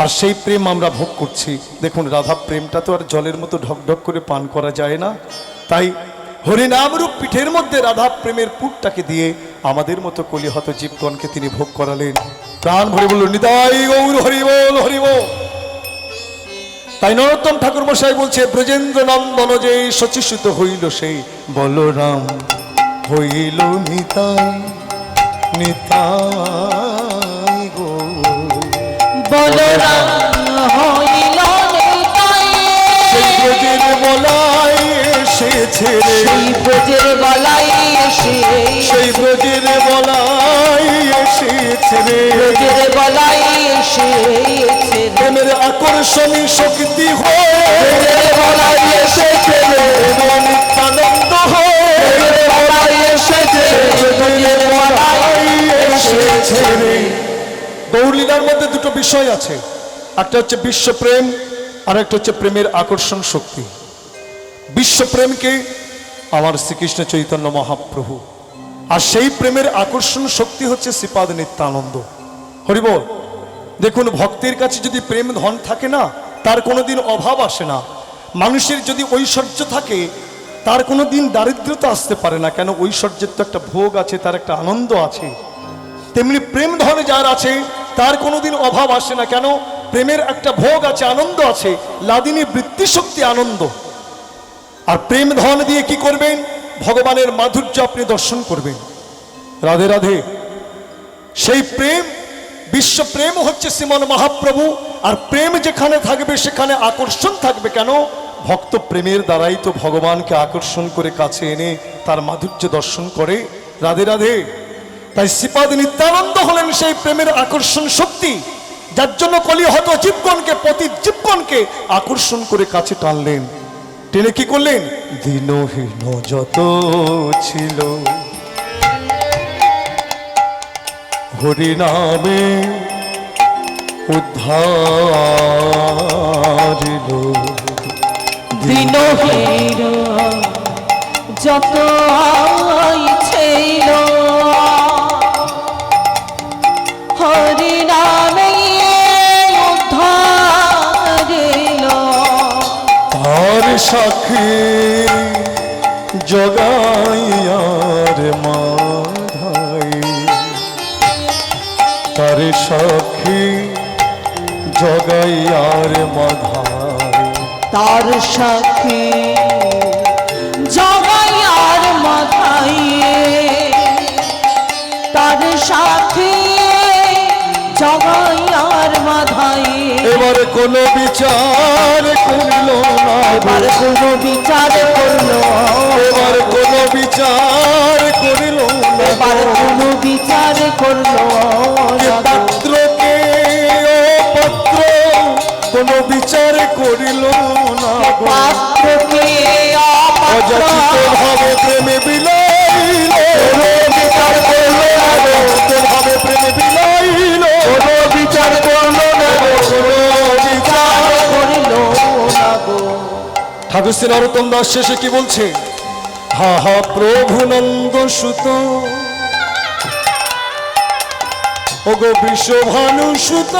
[SPEAKER 1] আর সেই প্রেম আমরা ভোগ করছি। দেখুন, রাধা প্রেমটা তো আর জলের মতো ঢকঢক করে পান করা যায় না, তাই হরিনাম রূপ পিঠের মধ্যে রাধা প্রেমের পুরটাকে দিয়ে আমাদের মতো কলিহত জীবগণকে তিনি ভোগ করালেন। প্রাণ ভরে বলল, নিতাই গৌর হরিবল হরিবল। তাই নরোত্তম ঠাকুর মশাই বলছে, ব্রজেন্দ্র নন্দন যে শচীসুত হইল সেই বলরাম হইল নিতাই, নিতাই গো
[SPEAKER 2] বলরাম হইল নিতাই।
[SPEAKER 1] সেই ব্রজের বলাই এসেছে রে,
[SPEAKER 2] সেই ব্রজের বলাই এসেছে,
[SPEAKER 1] সেই ব্রজের বলাই এসেছে রে,
[SPEAKER 2] ব্রজের বলাই এসেছে।
[SPEAKER 1] প্রেমের আকর্ষণী শক্তি হয়ে
[SPEAKER 2] ব্রজের বলাই এসেছে,
[SPEAKER 1] নিত্যানন্দ হয়ে
[SPEAKER 2] বলাই এসেছে, ব্রজের বলাই এসেছে।
[SPEAKER 1] গৌরলীলার মধ্যে দুটো বিষয় আছে, একটা হচ্ছে বিশ্বপ্রেম, আর একটা হচ্ছে প্রেমের আকর্ষণ শক্তি। বিশ্বপ্রেমকে আমার শ্রীকৃষ্ণ চৈতন্য মহাপ্রভু, আর সেই প্রেমের আকর্ষণ শক্তি হচ্ছে শ্রীপাদ নিত্যানন্দ। হরিবল। দেখুন, ভক্তের কাছে যদি প্রেম ধন থাকে না, তার কোনোদিন অভাব আসে না। মানুষের যদি ঐশ্বর্য থাকে, তার কোনোদিন দারিদ্রতা আসতে পারে না। কেন? ঐশ্বর্যের তো একটা ভোগ আছে, তার একটা আনন্দ আছে। তেমনি প্রেম ধন যার আছে, তার কোনোদিন অভাব আসে না। কেন? প্রেমের একটা ভোগ আছে, আনন্দ আছে, লাদিনী বৃত্তিশক্তি আনন্দ। আর প্রেম ধন দিয়ে কি করবেন? ভগবানের মাধুর্য আপনি দর্শন করবেন। রাধে রাধে। সেই প্রেম, বিশ্ব প্রেম হচ্ছে শ্রীমন মহাপ্রভু। আর প্রেম যেখানে থাকবে সেখানে আকর্ষণ থাকবে। কেন? ভক্ত প্রেমের দ্বারাই তো ভগবানকে আকর্ষণ করে কাছে এনে তার মাধুর্য দর্শন করে। রাধে রাধে। তাই শ্রীপাদ নিত্যানন্দ হলেন সেই প্রেমের আকর্ষণ শক্তি, যার জন্য কলিহত জীবগণকে, পতিত জীবগণকে আকর্ষণ করে কাছে টানলেন। টেনে কি করলেন? দীনহীন যত ছিল হরিনামে উদ্ধারিল।
[SPEAKER 2] দিনহীন যত ছিল হরি নামে উদ্ধারিল।
[SPEAKER 1] তার সাক্ষী জগাইয়ার মাধাই, তার সাক্ষী জগাইয়ার মাধাই,
[SPEAKER 2] তার সাক্ষী জগাইয়ার মাথায়, তার সাক্ষী জগাইয়ার মাথায়।
[SPEAKER 1] এবার কোনো বিচার করিল না,
[SPEAKER 2] এবার কোনো বিচার করলো,
[SPEAKER 1] এবার কোনো বিচার করিল না,
[SPEAKER 2] এবার কোনো বিচার করলো
[SPEAKER 1] কে
[SPEAKER 2] না।
[SPEAKER 1] পাত্রকে অপাত্র কোনো বিচার করিল না।
[SPEAKER 2] পাত্রকে অপাত্র
[SPEAKER 1] অযাচিত ভাবে প্রেমে বিলাইল, বিচার করল না, অযাচিত ভাবে প্রেমে বিলাইল, কোনো বিচার করল না, কোনো বিচার।
[SPEAKER 2] করিল না গো।
[SPEAKER 1] ঠাকুর শ্রী নরোত্তম দাস শেষে কি বলছে? হা হা প্রভু নন্দ সুত, ওগো বিশ্বভানু সুত,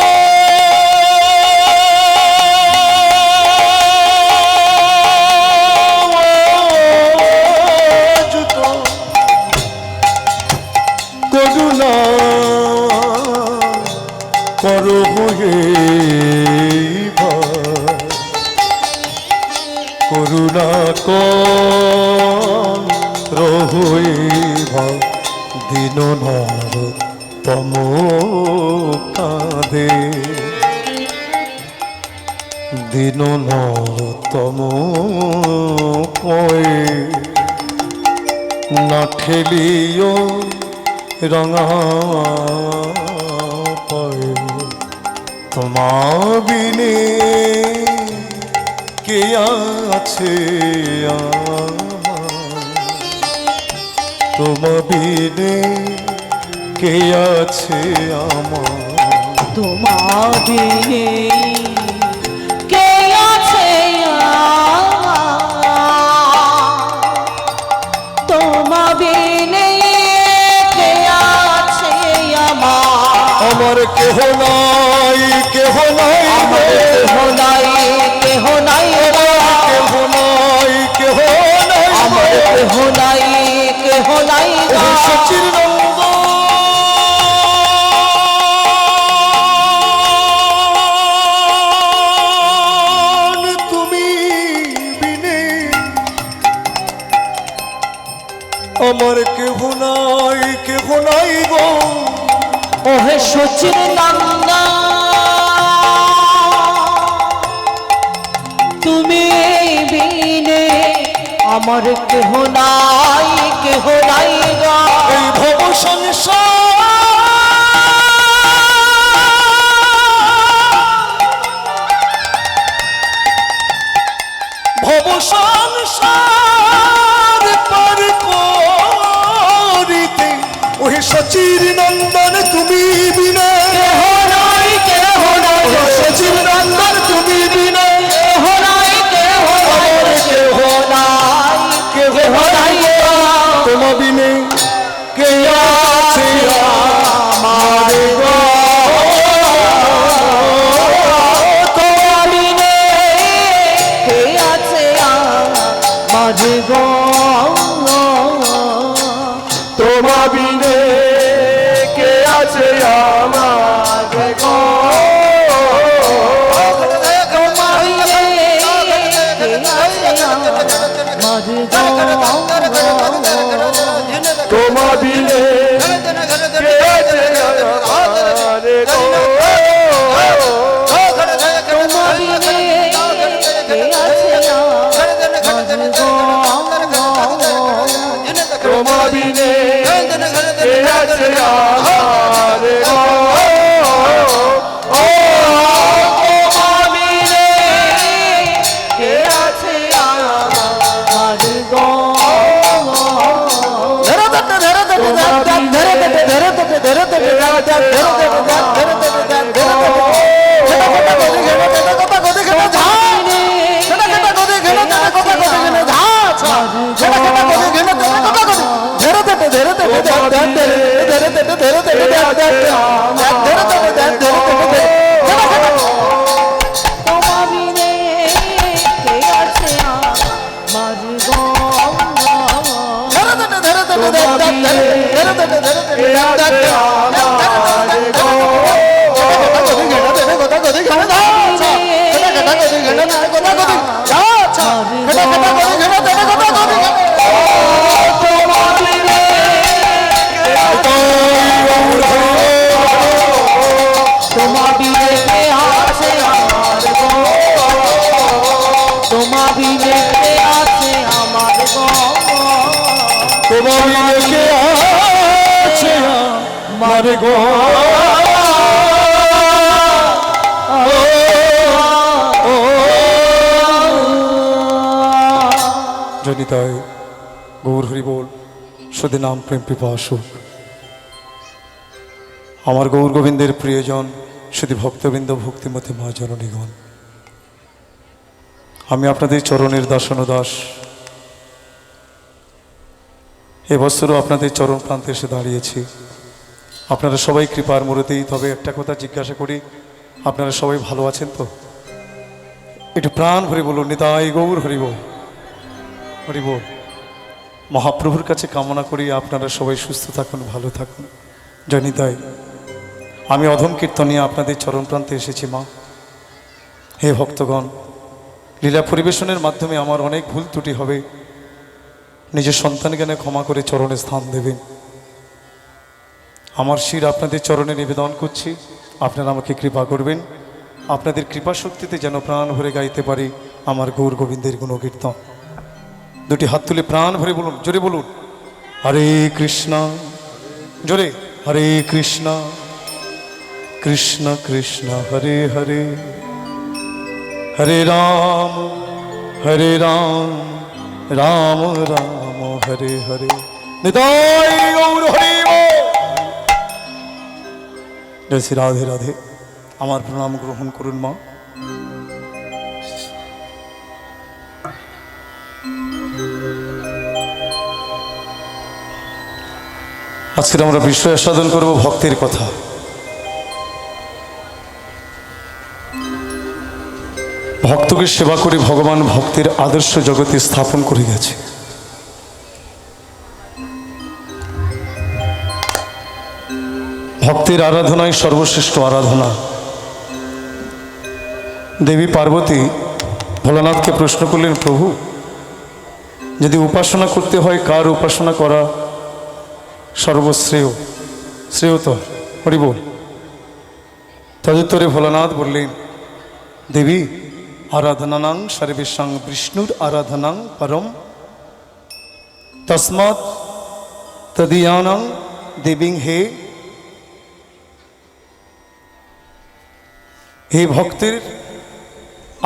[SPEAKER 1] করুণা করো হে করুণা করো হে দীন নরোত্তম কাঁদে, দীন নরোত্তম কয়ে না ঠেলিও রঙা পায়, তোমা বিনে কে আছে আমার, তোমা বিনে কে আছে আমার,
[SPEAKER 2] তোমার বিনে কে আছে তোমার বিনে কে আছে
[SPEAKER 1] আমার কেহ নাই, কেহ নাই,
[SPEAKER 2] আমার কেহ নাই, কেহ নাই
[SPEAKER 1] কেহ নাই, কেহ নাই,
[SPEAKER 2] আমার কেহ নাই, কেহ নাই
[SPEAKER 1] সচির নন্দ তুমি বিনে আমার কেহ নাই, কেহ নাই গো।
[SPEAKER 2] ওহে সচির নন্দা তুমি বিনে আমার কেহ নাই, কেহ নাই গো।
[SPEAKER 1] এই ভব সংসার ভব সংসার পার করিতে ওহে সচির নন্দন তুমি বিনা,
[SPEAKER 2] কেহ নাই, কেহ নাই গো।
[SPEAKER 1] সচির নন্দন তুমি বিনা,
[SPEAKER 2] কেহ নাই, কেহ নাই, কেহ নাই, কেহ নাই গো।
[SPEAKER 1] তোমা বিনে কে আছে
[SPEAKER 3] আছে আমার গো ও
[SPEAKER 2] আমি রে কে আছে আমার গো ধরে ধরে ধরে ধরে ধরে ধরে ধরে
[SPEAKER 1] মারে গো যদি তাই গৌর হরি বল শুধু নাম প্রেম পিপাসু আমার গৌর গোবিন্দের প্রিয়জন শুধু ভক্তবৃন্দ ভক্তিমতী মা জননীগণ আমি আপনাদের চরণের দাস এবছরও আপনাদের চরণ প্রান্তে এসে দাঁড়িয়েছি আপনারা সবাই কৃপার মুরতেই। তবে একটা কথা জিজ্ঞাসা করি, আপনারা সবাই ভালো আছেন তো? একটু প্রাণ ভরে বলুন নিতাই গৌর হরিবল হরিবল। মহাপ্রভুর কাছে কামনা করি আপনারা সবাই সুস্থ থাকুন, ভালো থাকুন। জয় নিতাই। আমি অধম কীর্তনিয়া আপনাদের চরণ প্রান্তে এসেছি মা। হে ভক্তগণ, লীলা পরিবেশনের মাধ্যমে আমার অনেক ভুল ত্রুটি হবে, নিজের সন্তানজ্ঞানে ক্ষমা করে চরণে স্থান দেবেন। আমার শির আপনাদের চরণে নিবেদন করছি, আপনারা আমাকে কৃপা করবেন। আপনাদের কৃপা শক্তিতে যেন প্রাণ ভরে গাইতে পারি আমার গৌর গোবিন্দের গুণকীর্তন। দুটি হাত তুলে প্রাণ ভরে বলুন, জোরে বলুন হরে কৃষ্ণ, জোরে হরে কৃষ্ণ কৃষ্ণ কৃষ্ণ হরে হরে, হরে রাম রাম রাম হরে হরে। নিতাই গৌর হরি বল। জয় শ্রী রাধে রাধে। আমার প্রণাম গ্রহণ করুন মা। আজকে আমরা বিষয় সাধন করব ভক্তের কথা। ভক্তকে সেবা করে ভগবান ভক্তের আদর্শ জগতে স্থাপন করে গেছে। ভক্তের আরাধনাই সর্বশ্রেষ্ঠ আরাধনা। দেবী পার্বতী ভোলানাথকে প্রশ্ন করলেন, প্রভু যদি উপাসনা করতে হয় কার উপাসনা করা সর্বশ্রেয়? শ্রেয়তর হরিবল। তদুত্তরে ভোলানাথ বললেন, দেবী আরাধনানাং সর্বেশাং বিষ্ণুর আরাধনাং পরম তস্মাৎ তদীয়ানাং দেবীং হে। হে ভক্তের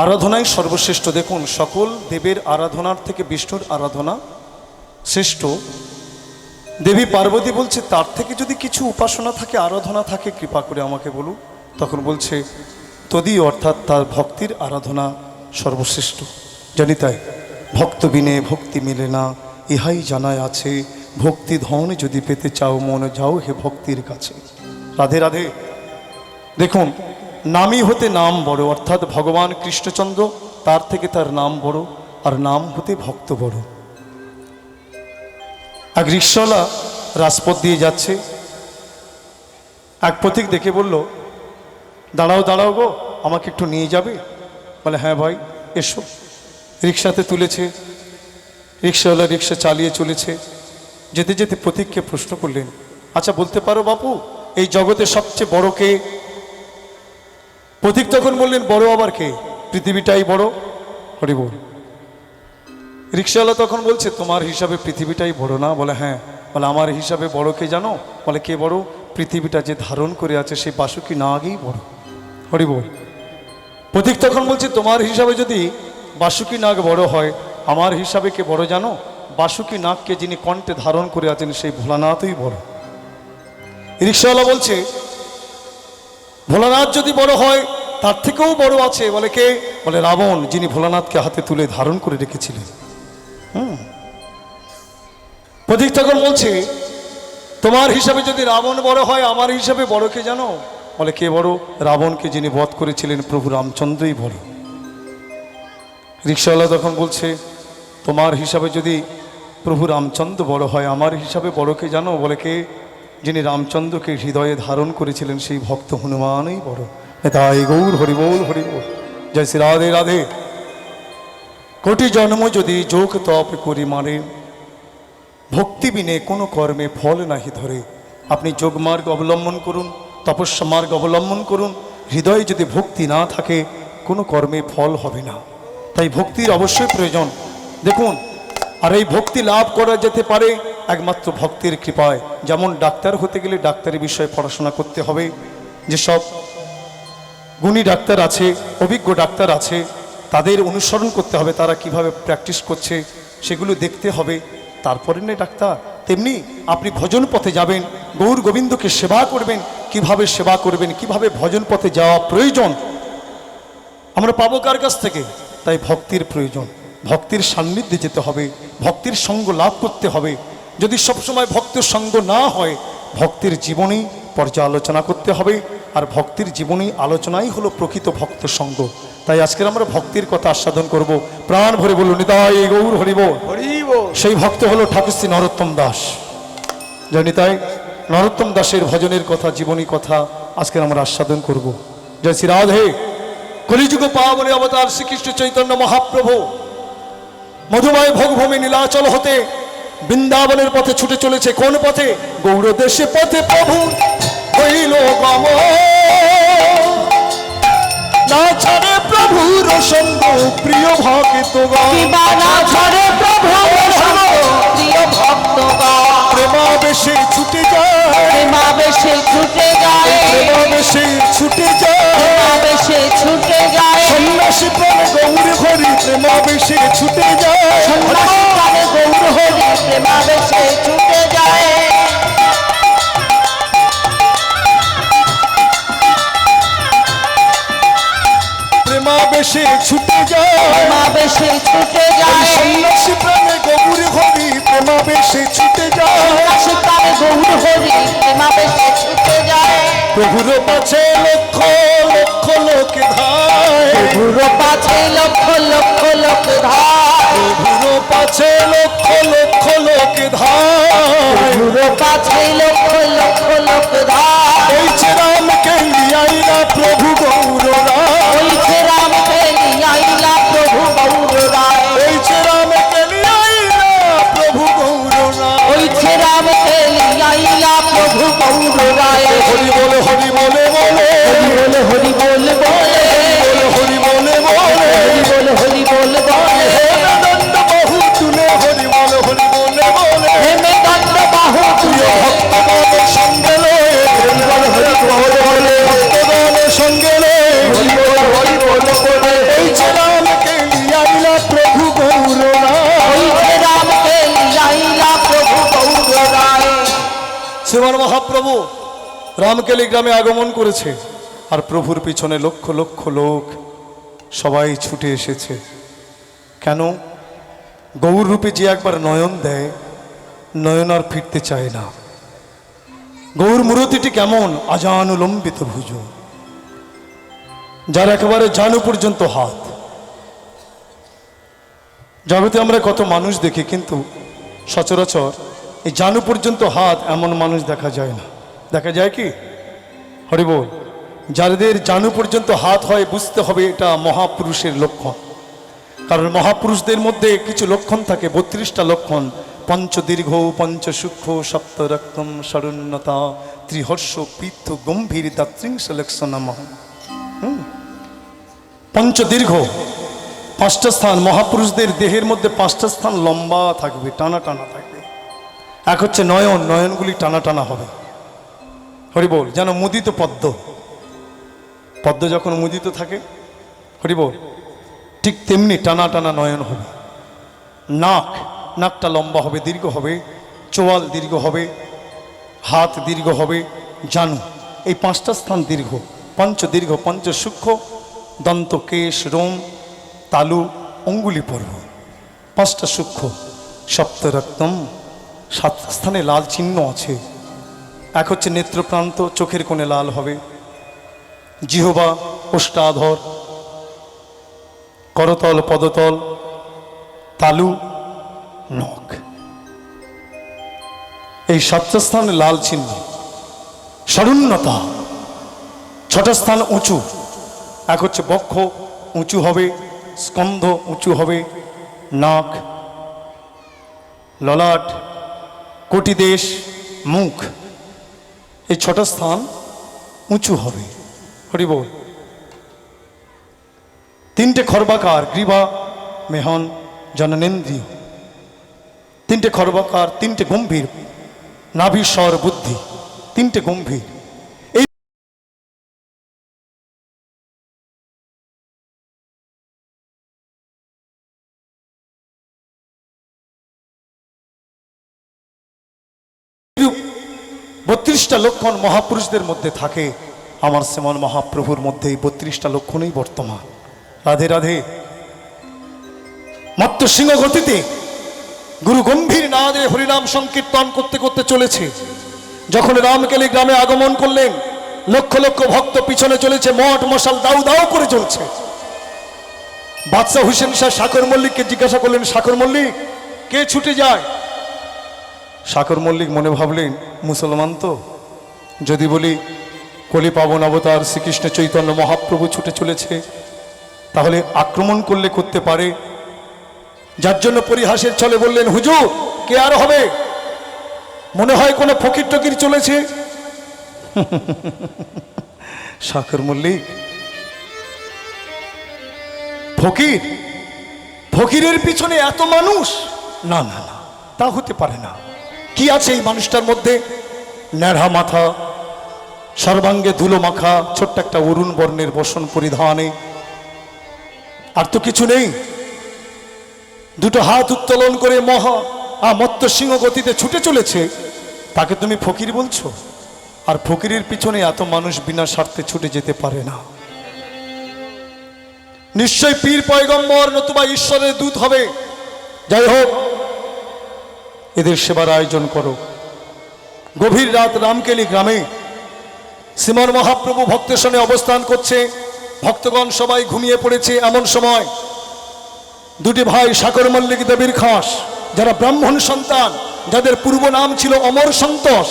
[SPEAKER 1] আরাধনাই সর্বশ্রেষ্ঠ। দেখুন, সকল দেবের আরাধনার থেকে বিষ্ণুর আরাধনা শ্রেষ্ঠ। দেবী পার্বতী বলছে, তার থেকে যদি কিছু উপাসনা থাকে, আরাধনা থাকে, কৃপা করে আমাকে বলুন। তখন বলছে, তদীয় অর্থাৎ তার ভক্তির আরাধনা সর্বশ্রেষ্ঠ। জানি তাই ভক্ত বিনে ভক্তি মিলে না, ইহাই জানায় আছে। ভক্তি ধন যদি পেতে চাও মন যাও হে ভক্তির কাছে। রাধে রাধে। দেখুন, নামই হতে নাম বড়, অর্থাৎ ভগবান কৃষ্ণচন্দ্র, তার থেকে তার নাম বড়, আর নাম হতে ভক্ত বড়। এক রিক্সাওয়ালা রাজপথ দিয়ে যাচ্ছে, এক পথিক দেখে বলল, দাঁড়াও দাঁড়াও গো, আমাকে একটু নিয়ে যাবে? বলে, হ্যাঁ ভাই এসো। রিক্সাতে তুলেছে, রিক্সাওয়ালা রিক্সা চালিয়ে চলেছে। যেতে যেতে পথিককে প্রশ্ন করলেন, আচ্ছা বলতে পারো বাপু, এই জগতে সবচেয়ে বড় কে? পথিক তখন বললেন, বড় আবার কে? পৃথিবীটাই বড়। হরি বল। রিক্সাওয়ালা তখন বলছে, তোমার হিসাবে পৃথিবীটাই বড় না? বলে, হ্যাঁ। বলে আমার হিসাবে বড় কে জানো? বলে কে বড়? পৃথিবীটা যে ধারণ করে আছে সেই বাসুকি নাগই বড়। হরি বল। পথিক তখন বলছে তোমার হিসাবে যদি বাসুকি নাগ বড় হয়, আমার হিসাবে কে বড় জানো? বাসুকি নাগকে যিনি কণ্ঠে ধারণ করে আছেন সেই ভোলানাথই বড়। রিক্সাওয়ালা বলছে ভোলানাথ যদি বড় হয় তার থেকেও বড় আছে। বলে কে? বলে রাবণ, যিনি ভোলানাথকে হাতে তুলে ধারণ করে রেখেছিলেন। পথিক তখন বলছে তোমার হিসাবে যদি রাবণ বড় হয়, আমার হিসাবে বড় কে জানো? বলে কে বড়? রাবণকে যিনি বধ করেছিলেন প্রভু রামচন্দ্রই বড়। রিক্সাওয়ালা তখন বলছে তোমার হিসাবে যদি প্রভু রামচন্দ্র বড় হয়, আমার হিসাবে বড় কে জানো? বলে কে? যিনি রামচন্দ্রকে হৃদয়ে ধারণ করেছিলেন সেই ভক্ত হনুমানই বড়। তাই গৌর হরিবোল হরিবোল। জয় শ্রী রাধে রাধে। কোটি জন্ম যদি যোগ তপ করি মানে, ভক্তি বিনে কোনো কর্মে ফল নাহি ধরে। আপনি যোগমার্গ অবলম্বন করুন, তপস্যা মার্গ অবলম্বন করুন, হৃদয়ে যদি ভক্তি না থাকে কোনো কর্মে ফল হবে না। তাই ভক্তির অবশ্যই প্রয়োজন। দেখুন, আর এই ভক্তি লাভ করা যেতে পারে একমাত্র ভক্তের কৃপায়। যেমন ডাক্তার হতে গেলে ডাক্তারি বিষয়ে পড়াশোনা করতে হবে। যেসব গুণী ডাক্তার আছে, অভিজ্ঞ ডাক্তার আছে, তাদের অনুসরণ করতে হবে, তারা কিভাবে প্র্যাকটিস করছে সেগুলো দেখতে হবে, তারপরে নেই ডাক্তার। তেমনি আপনি ভজন পথে যাবেন, গৌর গোবিন্দকে সেবা করবেন, কিভাবে সেবা করবেন, কিভাবে ভজন পথে যাওয়া প্রয়োজন আমরা পাবো কার কাছ থেকে? তাই ভক্তির প্রয়োজন। ভক্তির সান্নিধ্যে যেতে হবে, ভক্তির সঙ্গ লাভ করতে হবে। যদি সবসময় ভক্তের সঙ্গ না হয়, ভক্তির জীবনী পর্যালোচনা করতে হবে। আর ভক্তির জীবনী আলোচনাই হলো প্রকৃত ভক্ত সঙ্গ। তাই আজকের আমরা ভক্তির কথা আস্বাদন করব। প্রাণ ভরে বলুন নিতাই গৌর হরিবোল। সেই ভক্ত হলো ঠাকুর শ্রী নরোত্তম দাস। জানি তাই নরোত্তম দাসের ভজনের কথা, জীবনী কথা আজকের আমরা আস্বাদন করব। জয় শ্রী রাধে। কলিযুগ পাবনে অবতার শ্রীকৃষ্ণ চৈতন্য মহাপ্রভু মধুময় ভোগভূমি নীলাচল হতে বৃন্দাবনের পথে ছুটে চলেছে। কোন পথে? গৌর দেশে পথে প্রভু হইল গম। না ছাড়ে প্রভুর সঙ্গ প্রিয় ভক্তগণ,
[SPEAKER 2] না ছাড়ে প্রভুর সঙ্গ প্রিয় ভক্তগণ।
[SPEAKER 1] প্রেমাবেশে ছুটে যায়,
[SPEAKER 2] প্রেমাবেশে ছুটে যায়,
[SPEAKER 1] প্রেমাবেশে ছুটে যায়,
[SPEAKER 2] প্রেমাবেশে ছুটে যায়।
[SPEAKER 1] সন্ন্যাসী প্রাণে গৌর হরি প্রেমাবেশে ছুটে যায়,
[SPEAKER 2] সন্ন্যাসী প্রাণে গৌর হরি প্রেমাবেশে ছুটে যায়।
[SPEAKER 1] প্রেমাবেশে ছুটে যায়,
[SPEAKER 2] প্রেমাবেশে ছুটে যায়।
[SPEAKER 1] সন্ন্যাসী প্রাণে গৌর হরি প্রেমাবেশে ছুটে যায়,
[SPEAKER 2] সন্ন্যাসী প্রাণে গৌর হরি প্রেমাবেশে ছুটে যায়।
[SPEAKER 1] প্রভুর পাছে লক্ষ লক্ষ লোক ধায়,
[SPEAKER 2] প্রভুর পাছে লক্ষ লক্ষ লোক ধায়,
[SPEAKER 1] প্রভুর পাছে লক্ষ লক্ষ লোক ধায়,
[SPEAKER 2] প্রভুর পাছে লক্ষ লক্ষ লোক ধায়।
[SPEAKER 1] ওই যে রামকে লিয়াইলা প্রভু গৌর রায়,
[SPEAKER 2] ওই যে রামকে লিয়াইলা প্রভু গৌর রায়,
[SPEAKER 1] ওই যে রামকে লিয়াইলা প্রভু গৌর রায়।
[SPEAKER 2] ওই যে রামকে লিয়াইলা প্রভু গৌর রায়।
[SPEAKER 1] হরি বলে হরি বলে বলে,
[SPEAKER 2] হরি বলে হরি বল বলে,
[SPEAKER 1] হরি বলে বলে,
[SPEAKER 2] হরি বলে হরি বল বলে।
[SPEAKER 1] হেমদণ্ড বাহু তুলে হরি বলে হরি বলে বলে,
[SPEAKER 2] হেমে দণ্ড বাহু তুলে
[SPEAKER 1] ভক্তগণের সঙ্গে লয়ে,
[SPEAKER 2] হরি বল হরি বল বলে,
[SPEAKER 1] ভক্তগণের সঙ্গে লয়ে,
[SPEAKER 2] হরি বল হরি বল বলে।
[SPEAKER 1] এই যে রামকে লিয়াইলা প্রভু গৌর রায়।
[SPEAKER 2] ওই যে রামকে লিয়াইলা প্রভু গৌর রায়।
[SPEAKER 1] শ্রীমান মহাপ্রভু রামকেলি গ্রামে আগমন করেছে, আর প্রভুর পিছনে লক্ষ লক্ষ লোক সবাই ছুটে এসেছে। কেন? গৌর রূপে যে একবার নয়ন দেয়, নয়ন আর ফিরতে চায় না। গৌর মূর্তিটি কেমন? আজানুলম্বিত ভুজ, যার একেবারে জানু পর্যন্ত হাত। জগতে আমরা কত মানুষ দেখি, কিন্তু সচরাচর এই জানু পর্যন্ত হাত এমন মানুষ দেখা যায় না। দেখা যায় কি? হরিবোল। যাদের জানু পর্যন্ত হাত হয় বুঝতে হবে এটা মহাপুরুষের লক্ষণ। কারণ মহাপুরুষদের মধ্যে কিছু লক্ষণ থাকে, 32টা লক্ষণ। পঞ্চদীর্ঘ, পঞ্চসূক্ষ্ম, সপ্তরক্তম, শরণ্যতা, ত্রিহর্ষ, পীথ, গম্ভীর, দাত্রিংশ লক্ষণম। পঞ্চদীর্ঘ 5টা স্থান। মহাপুরুষদের দেহের মধ্যে 5টা স্থান লম্বা থাকবে, টানা টানা থাকবে। এক হচ্ছে নয়ন, নয়নগুলি টানা টানা হবে। হরি বল। যেন মুদিত পদ্ম, পদ্ম যখন মুদিত থাকে, হরি বল, ঠিক তেমনি টানা টানা নয়ন হবে। নাক, নাকটা লম্বা হবে, দীর্ঘ হবে। চোয়াল দীর্ঘ হবে, হাত দীর্ঘ হবে। জানু, এই পাঁচটা স্থান দীর্ঘ। পঞ্চ দীর্ঘ, পঞ্চ সূক্ষ্ম, দন্ত, কেশ, রোম, তালু, অঙ্গুলি পর্ব, পাঁচটা সূক্ষ্ম। সপ্তরক্তম, সাত স্থানে লাল চিহ্ন আছে। এক হচ্ছে নেত্রপ্রান্ত, চোখের কোণে লাল হবে। জিহ্বা, ওষ্ঠাধর, করতল, পদতল, তালু, নখ, এই সাতটা স্থানে লাল চিহ্ন। সরুন্নতা, ছটা স্থান উঁচু। এক হচ্ছে বক্ষ উঁচু হবে, স্কন্ধ উঁচু হবে, নাক, ললাট, কটিদেশ, মুখ, এই ছটা স্থান উঁচু হবে। হরি বল। তিনটে খর্বাকার, গ্রীবা, মেহন, জননেন্দ্রিয়, তিনটে খর্বাকার, তিনটে গম্ভীর, নাভি, স্বর, বুদ্ধি, তিনটে গম্ভীর। এই বত্রিশটা লক্ষণ মহাপুরুষদের মধ্যে থাকে, আমার শ্রীমান মহাপ্রভুর মধ্যে এই 32টা লক্ষণই বর্তমান। রাধে রাধে। মাত্র সিংহ গতিতে গুরু গম্ভীর নাদে হরিনাম সংকীর্তন করতে করতে চলেছে। যখন রামকেলি গ্রামে আগমন করলেন, লক্ষ লক্ষ ভক্ত পিছনে চলেছে, মঠ মশাল দাউ দাউ করে চলছে। বাদশাহ হুসেন শাহ শাকর মল্লিককে জিজ্ঞাসা করলেন, শাকর মল্লিক, কে ছুটে যায়? শাকর মল্লিক মনে ভাবলেন, মুসলমান তো, যদি বলি কলি পাবন অবতার শ্রীকৃষ্ণ চৈতন্য মহাপ্রভু ছুটে চলেছে, তাহলে আক্রমণ করলে করতে পারে। যার জন্য পরিহাসের ছলে বললেন, হুজুর, কে আর হবে? মনে হয় কোনো ফকির টকির চলেছে। শাকর মল্লিক, ফকির? ফকিরের পিছনে এত মানুষ? না না না, তা হতে পারে না। কি আছে এই মানুষটার মধ্যে? ন্যাড়া মাথা, সর্বাঙ্গে ধুলো মাখা, ছোট্ট একটা অরুণ বর্ণের বসন পরিধানে, আর তো কিছু নেই। দুটো হাত উত্তোলন করে মত্ত সিংহ গতিতে ছুটে চলেছে, তাকে তুমি ফকির বলছো? আর ফকিরের পিছনে এত মানুষ বিনা স্বার্থে ছুটে যেতে পারে না। নিশ্চয় পীর পয়গম্বর নতুবা ঈশ্বরের দূত হবে। যাই হোক, এদের সেবার আয়োজন করো। গভীর রাত রামকেলি গ্রামে শ্রীমান মহাপ্রভু ভক্তের সঙ্গে অবস্থান করছে। ভক্তগণ সবাই ঘুমিয়ে পড়েছে। এমন সময় দুটি ভাই শাকর মল্লিক, দেবীর খাস, যারা ব্রাহ্মণ সন্তান, যাদের পূর্ব নাম ছিল অমর সন্তোষ,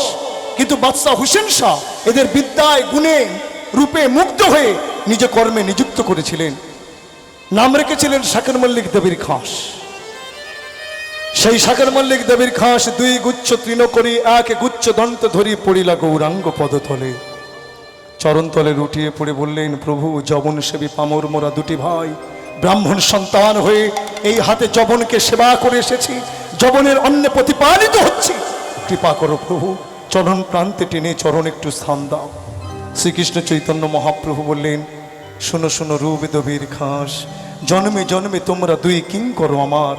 [SPEAKER 1] কিন্তু বাদশাহ হুসেন শাহ এদের বিদ্যায়, গুণে, রূপে মুগ্ধ হয়ে নিজ কর্মে নিযুক্ত করেছিলেন। নাম রেখেছিলেন শাকর মল্লিক, দেবীর খাস। সেই শাকর মল্লিক, দেবীর খাস দুই গুচ্ছ তৃণ করি এক গুচ্ছ দন্ত ধরি পড়িলা গৌরাঙ্গ পদতলে। চরণতলে লুটিয়ে পড়ে বললেন, প্রভু, যবন সেবী পামর মোরা দুটি ভাই, ব্রাহ্মণ সন্তান হয়ে এই হাতে যবনকে সেবা করে এসেছি, যবনের অন্নে প্রতিপালিত হচ্ছি, কৃপা করো প্রভু, চরণ প্রান্তে টেনে চরণ একটু স্থান দাও। শ্রীকৃষ্ণ চৈতন্য মহাপ্রভু বললেন, শোনো শোনো রূপ দেবীর খাস, জন্মে জন্মে তোমরা দুই কিং করো আমার,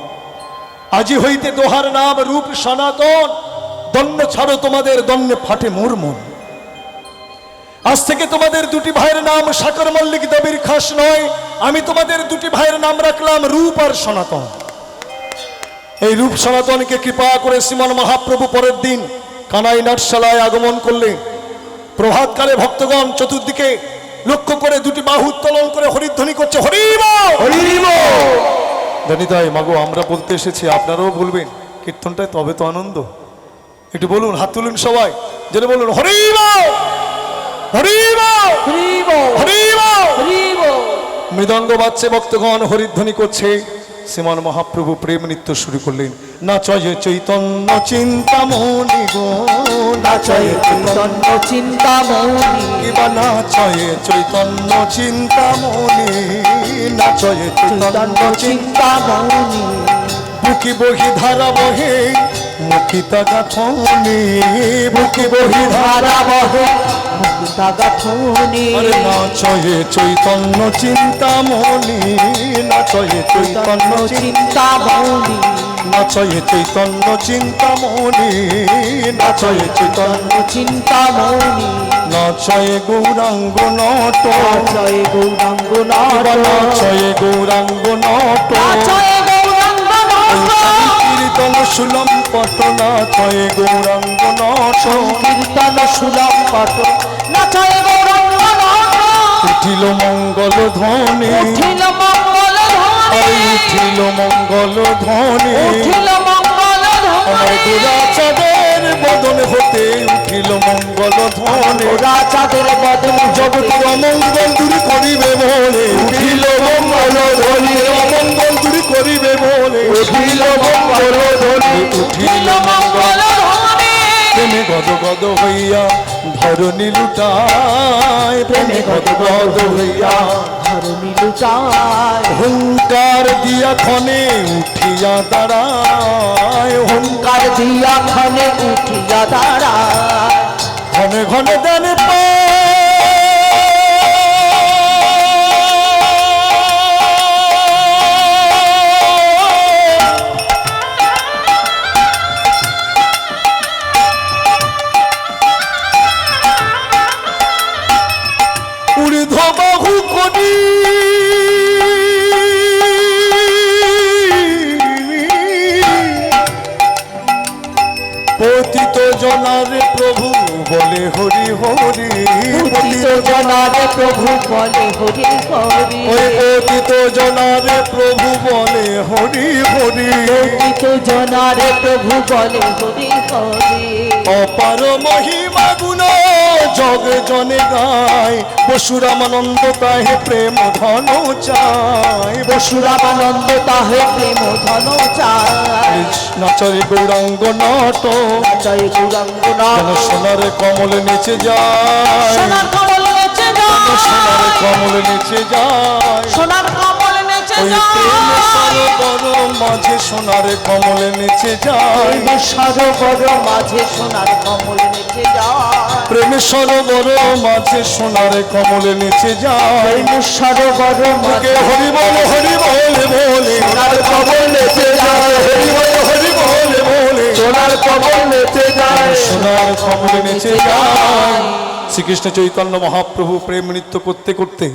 [SPEAKER 1] আজি হইতে দোহার নাম রূপ সনাতন, দণ্ড ছাড়ো তোমাদের, দণ্ডে ফাটে মোর মন। আজ থেকে তোমাদের দুটি ভাইয়ের নাম শাকর মল্লিক, দেবীর খাস নয়, আমি তোমাদের দুটি ভাইয়ের নাম রাখলাম রূপ আর সনাতন। এই রূপ সনাতনকে কৃপা করে শ্রীমান মহাপ্রভু পরের দিন কানাই নাটশালায় আগমন করলেন। প্রভাতকালে ভক্তগণ চতুর্দিকে লক্ষ্য করে দুটি বাহু উত্তোলন করে হরিধ্বনি করছে, হরি বল, হরি বল। জানিতাই মাগো, আমরা বলতে এসেছি, আপনারাও বলবেন, কীর্তনটায় তবে তো আনন্দ। একটু বলুন, হাত তুলুন সবাই, যেটা বলুন, হরি বল, হরি বল, হরি বল, হরি বল, হরি বল। মৃদঙ্গ বাজছে, ভক্তগণ হরিধ্বনি করছে। শ্রীমান মহাপ্রভু প্রেম নৃত্য শুরু করলেন। নাচয়ে চৈতন্য চিন্তামণি গো,
[SPEAKER 2] নাচয়ে চৈতন্য চিন্তামণি,
[SPEAKER 1] কিবা নাচয়ে চৈতন্য চিন্তামণি, নাচয়ে
[SPEAKER 2] চৈতন্য চিন্তামণি,
[SPEAKER 1] বুকি বহি ধারা বহে মুখিতা গাথনি বুকে বহি ধারা
[SPEAKER 2] ধারা বহে মুক্তা গাথনি
[SPEAKER 1] আরে নাচয়ে চৈতন্য চিন্তামণি নাচয়ে চৈতন্য
[SPEAKER 2] চিন্তা মৌনি
[SPEAKER 1] নাচয়ে চৈতন্য চিন্তামণি নাচয়ে চৈতন্য
[SPEAKER 2] চিন্তা মৌনি
[SPEAKER 1] নাচয়ে গৌরাঙ্গ নট
[SPEAKER 2] জয় গৌরাঙ্গ
[SPEAKER 1] নাচয়ে গৌরাঙ্গ নট
[SPEAKER 2] জয় গৌরাঙ্গ
[SPEAKER 1] কীর্তন সুলম পট নাচয়ে গৌরাঙ্গ নট
[SPEAKER 2] কীর্তন সুলভ পট নাচয় গৌরাঙ্গ
[SPEAKER 1] উঠিল মঙ্গল ধ্বনি
[SPEAKER 2] উঠিল মঙ্গল ধ্বনি
[SPEAKER 1] উঠিল মঙ্গল ধ্বনি
[SPEAKER 2] উঠিল মঙ্গল
[SPEAKER 1] আমার
[SPEAKER 2] ধ্বনি
[SPEAKER 1] দুরাচাঁদের বদন হতে উঠিল মঙ্গল ধ্বনি
[SPEAKER 2] রাজাদের বদন
[SPEAKER 1] জগতের অমঙ্গল দূর করিবে বলে উঠিল মঙ্গল ধ্বনি অমঙ্গল দূর করিবে বলে উঠিল মঙ্গল ধ্বনি উঠিল মঙ্গল
[SPEAKER 2] ধ্বনি
[SPEAKER 1] প্রেমে গদ গদ হইয়া ধরণী লুটায় প্রেমে গদ গদ হইয়া
[SPEAKER 2] ধরণী লুটায়
[SPEAKER 1] হুঙ্কার দিয়া ক্ষণে উঠিয়া দাঁড়ায়
[SPEAKER 2] হুঙ্কার দিয়া ক্ষণে উঠিয়া দাঁড়ায়
[SPEAKER 1] ঘনে ঘনে দেন ঊর্ধ্ব বাহু করি পতিত জনারে প্রভু বলে হরি হরি
[SPEAKER 2] পতিত জনারে প্রভু বলে হরি হরি
[SPEAKER 1] ওই পতিত জনারে প্রভু বলে হরি হরি
[SPEAKER 2] পতিত জনারে প্রভু বলে হরি হরি
[SPEAKER 1] অপার মহিমা গুণ জগ জনে গায় পশুরামানন্দ তাহে প্রেম ধন চায়
[SPEAKER 2] পশুরামানন্দ তাহে প্রেম ধন চায়
[SPEAKER 1] নাচরে গৌরাঙ্গ নট
[SPEAKER 2] জয় গৌরাঙ্গ
[SPEAKER 1] যেন সোনার কমল নিচে যায়
[SPEAKER 2] সোনার কমল নেচে
[SPEAKER 1] সোনার
[SPEAKER 2] যায়
[SPEAKER 1] কমল নিচে যায়
[SPEAKER 2] সোনার কমল নেচে
[SPEAKER 1] ওই প্রেম সরোবর মাঝে সোনার কমল নিচে যায়
[SPEAKER 2] যায় সরোবর মাঝে সোনার কমল নেচে যায়
[SPEAKER 1] প্রেম সরোবর মাঝে সোনার কমল নিচে যায়
[SPEAKER 2] সরোবর মাঝে
[SPEAKER 1] হরি বল বলে
[SPEAKER 2] সোনার কমল নেচে যায়
[SPEAKER 1] হরি বলে
[SPEAKER 2] সোনার কমল নেচে যায়
[SPEAKER 1] সোনার কমল নিচে যায় শ্রীকৃষ্ণ চৈতন্য মহাপ্রভু প্রেম নৃত্য করতে করতে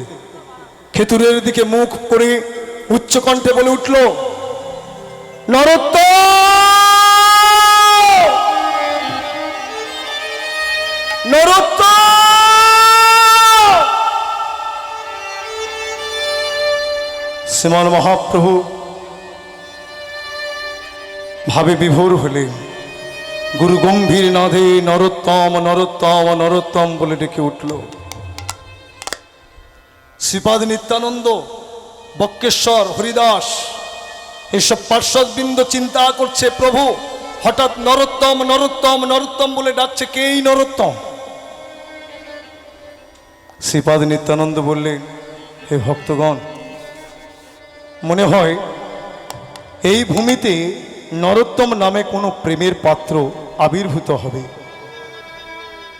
[SPEAKER 1] খেতুরের দিকে মুখ করে উচ্চ কণ্ঠে বলে উঠল নরোত্তম নরোত্তম শ্রীমান মহাপ্রভু ভাবে বিভোর হলে গুরু গম্ভীর নাদে নরোত্তম নরোত্তম নরোত্তম বলে ডেকে উঠল শ্রীপাদ নিত্যানন্দ বক্রেশ্বর হরিদাস এইসব পার্শ্বদবৃন্দ চিন্তা করছে প্রভু হঠাৎ নরোত্তম নরোত্তম নরোত্তম বলে ডাকছে কেই নরোত্তম শ্রীপাদ নিত্যানন্দ বললেন হে ভক্তগণ মনে হয় এই ভূমিতে নরোত্তম নামে কোনো প্রেমের পাত্র আবির্ভূত হবে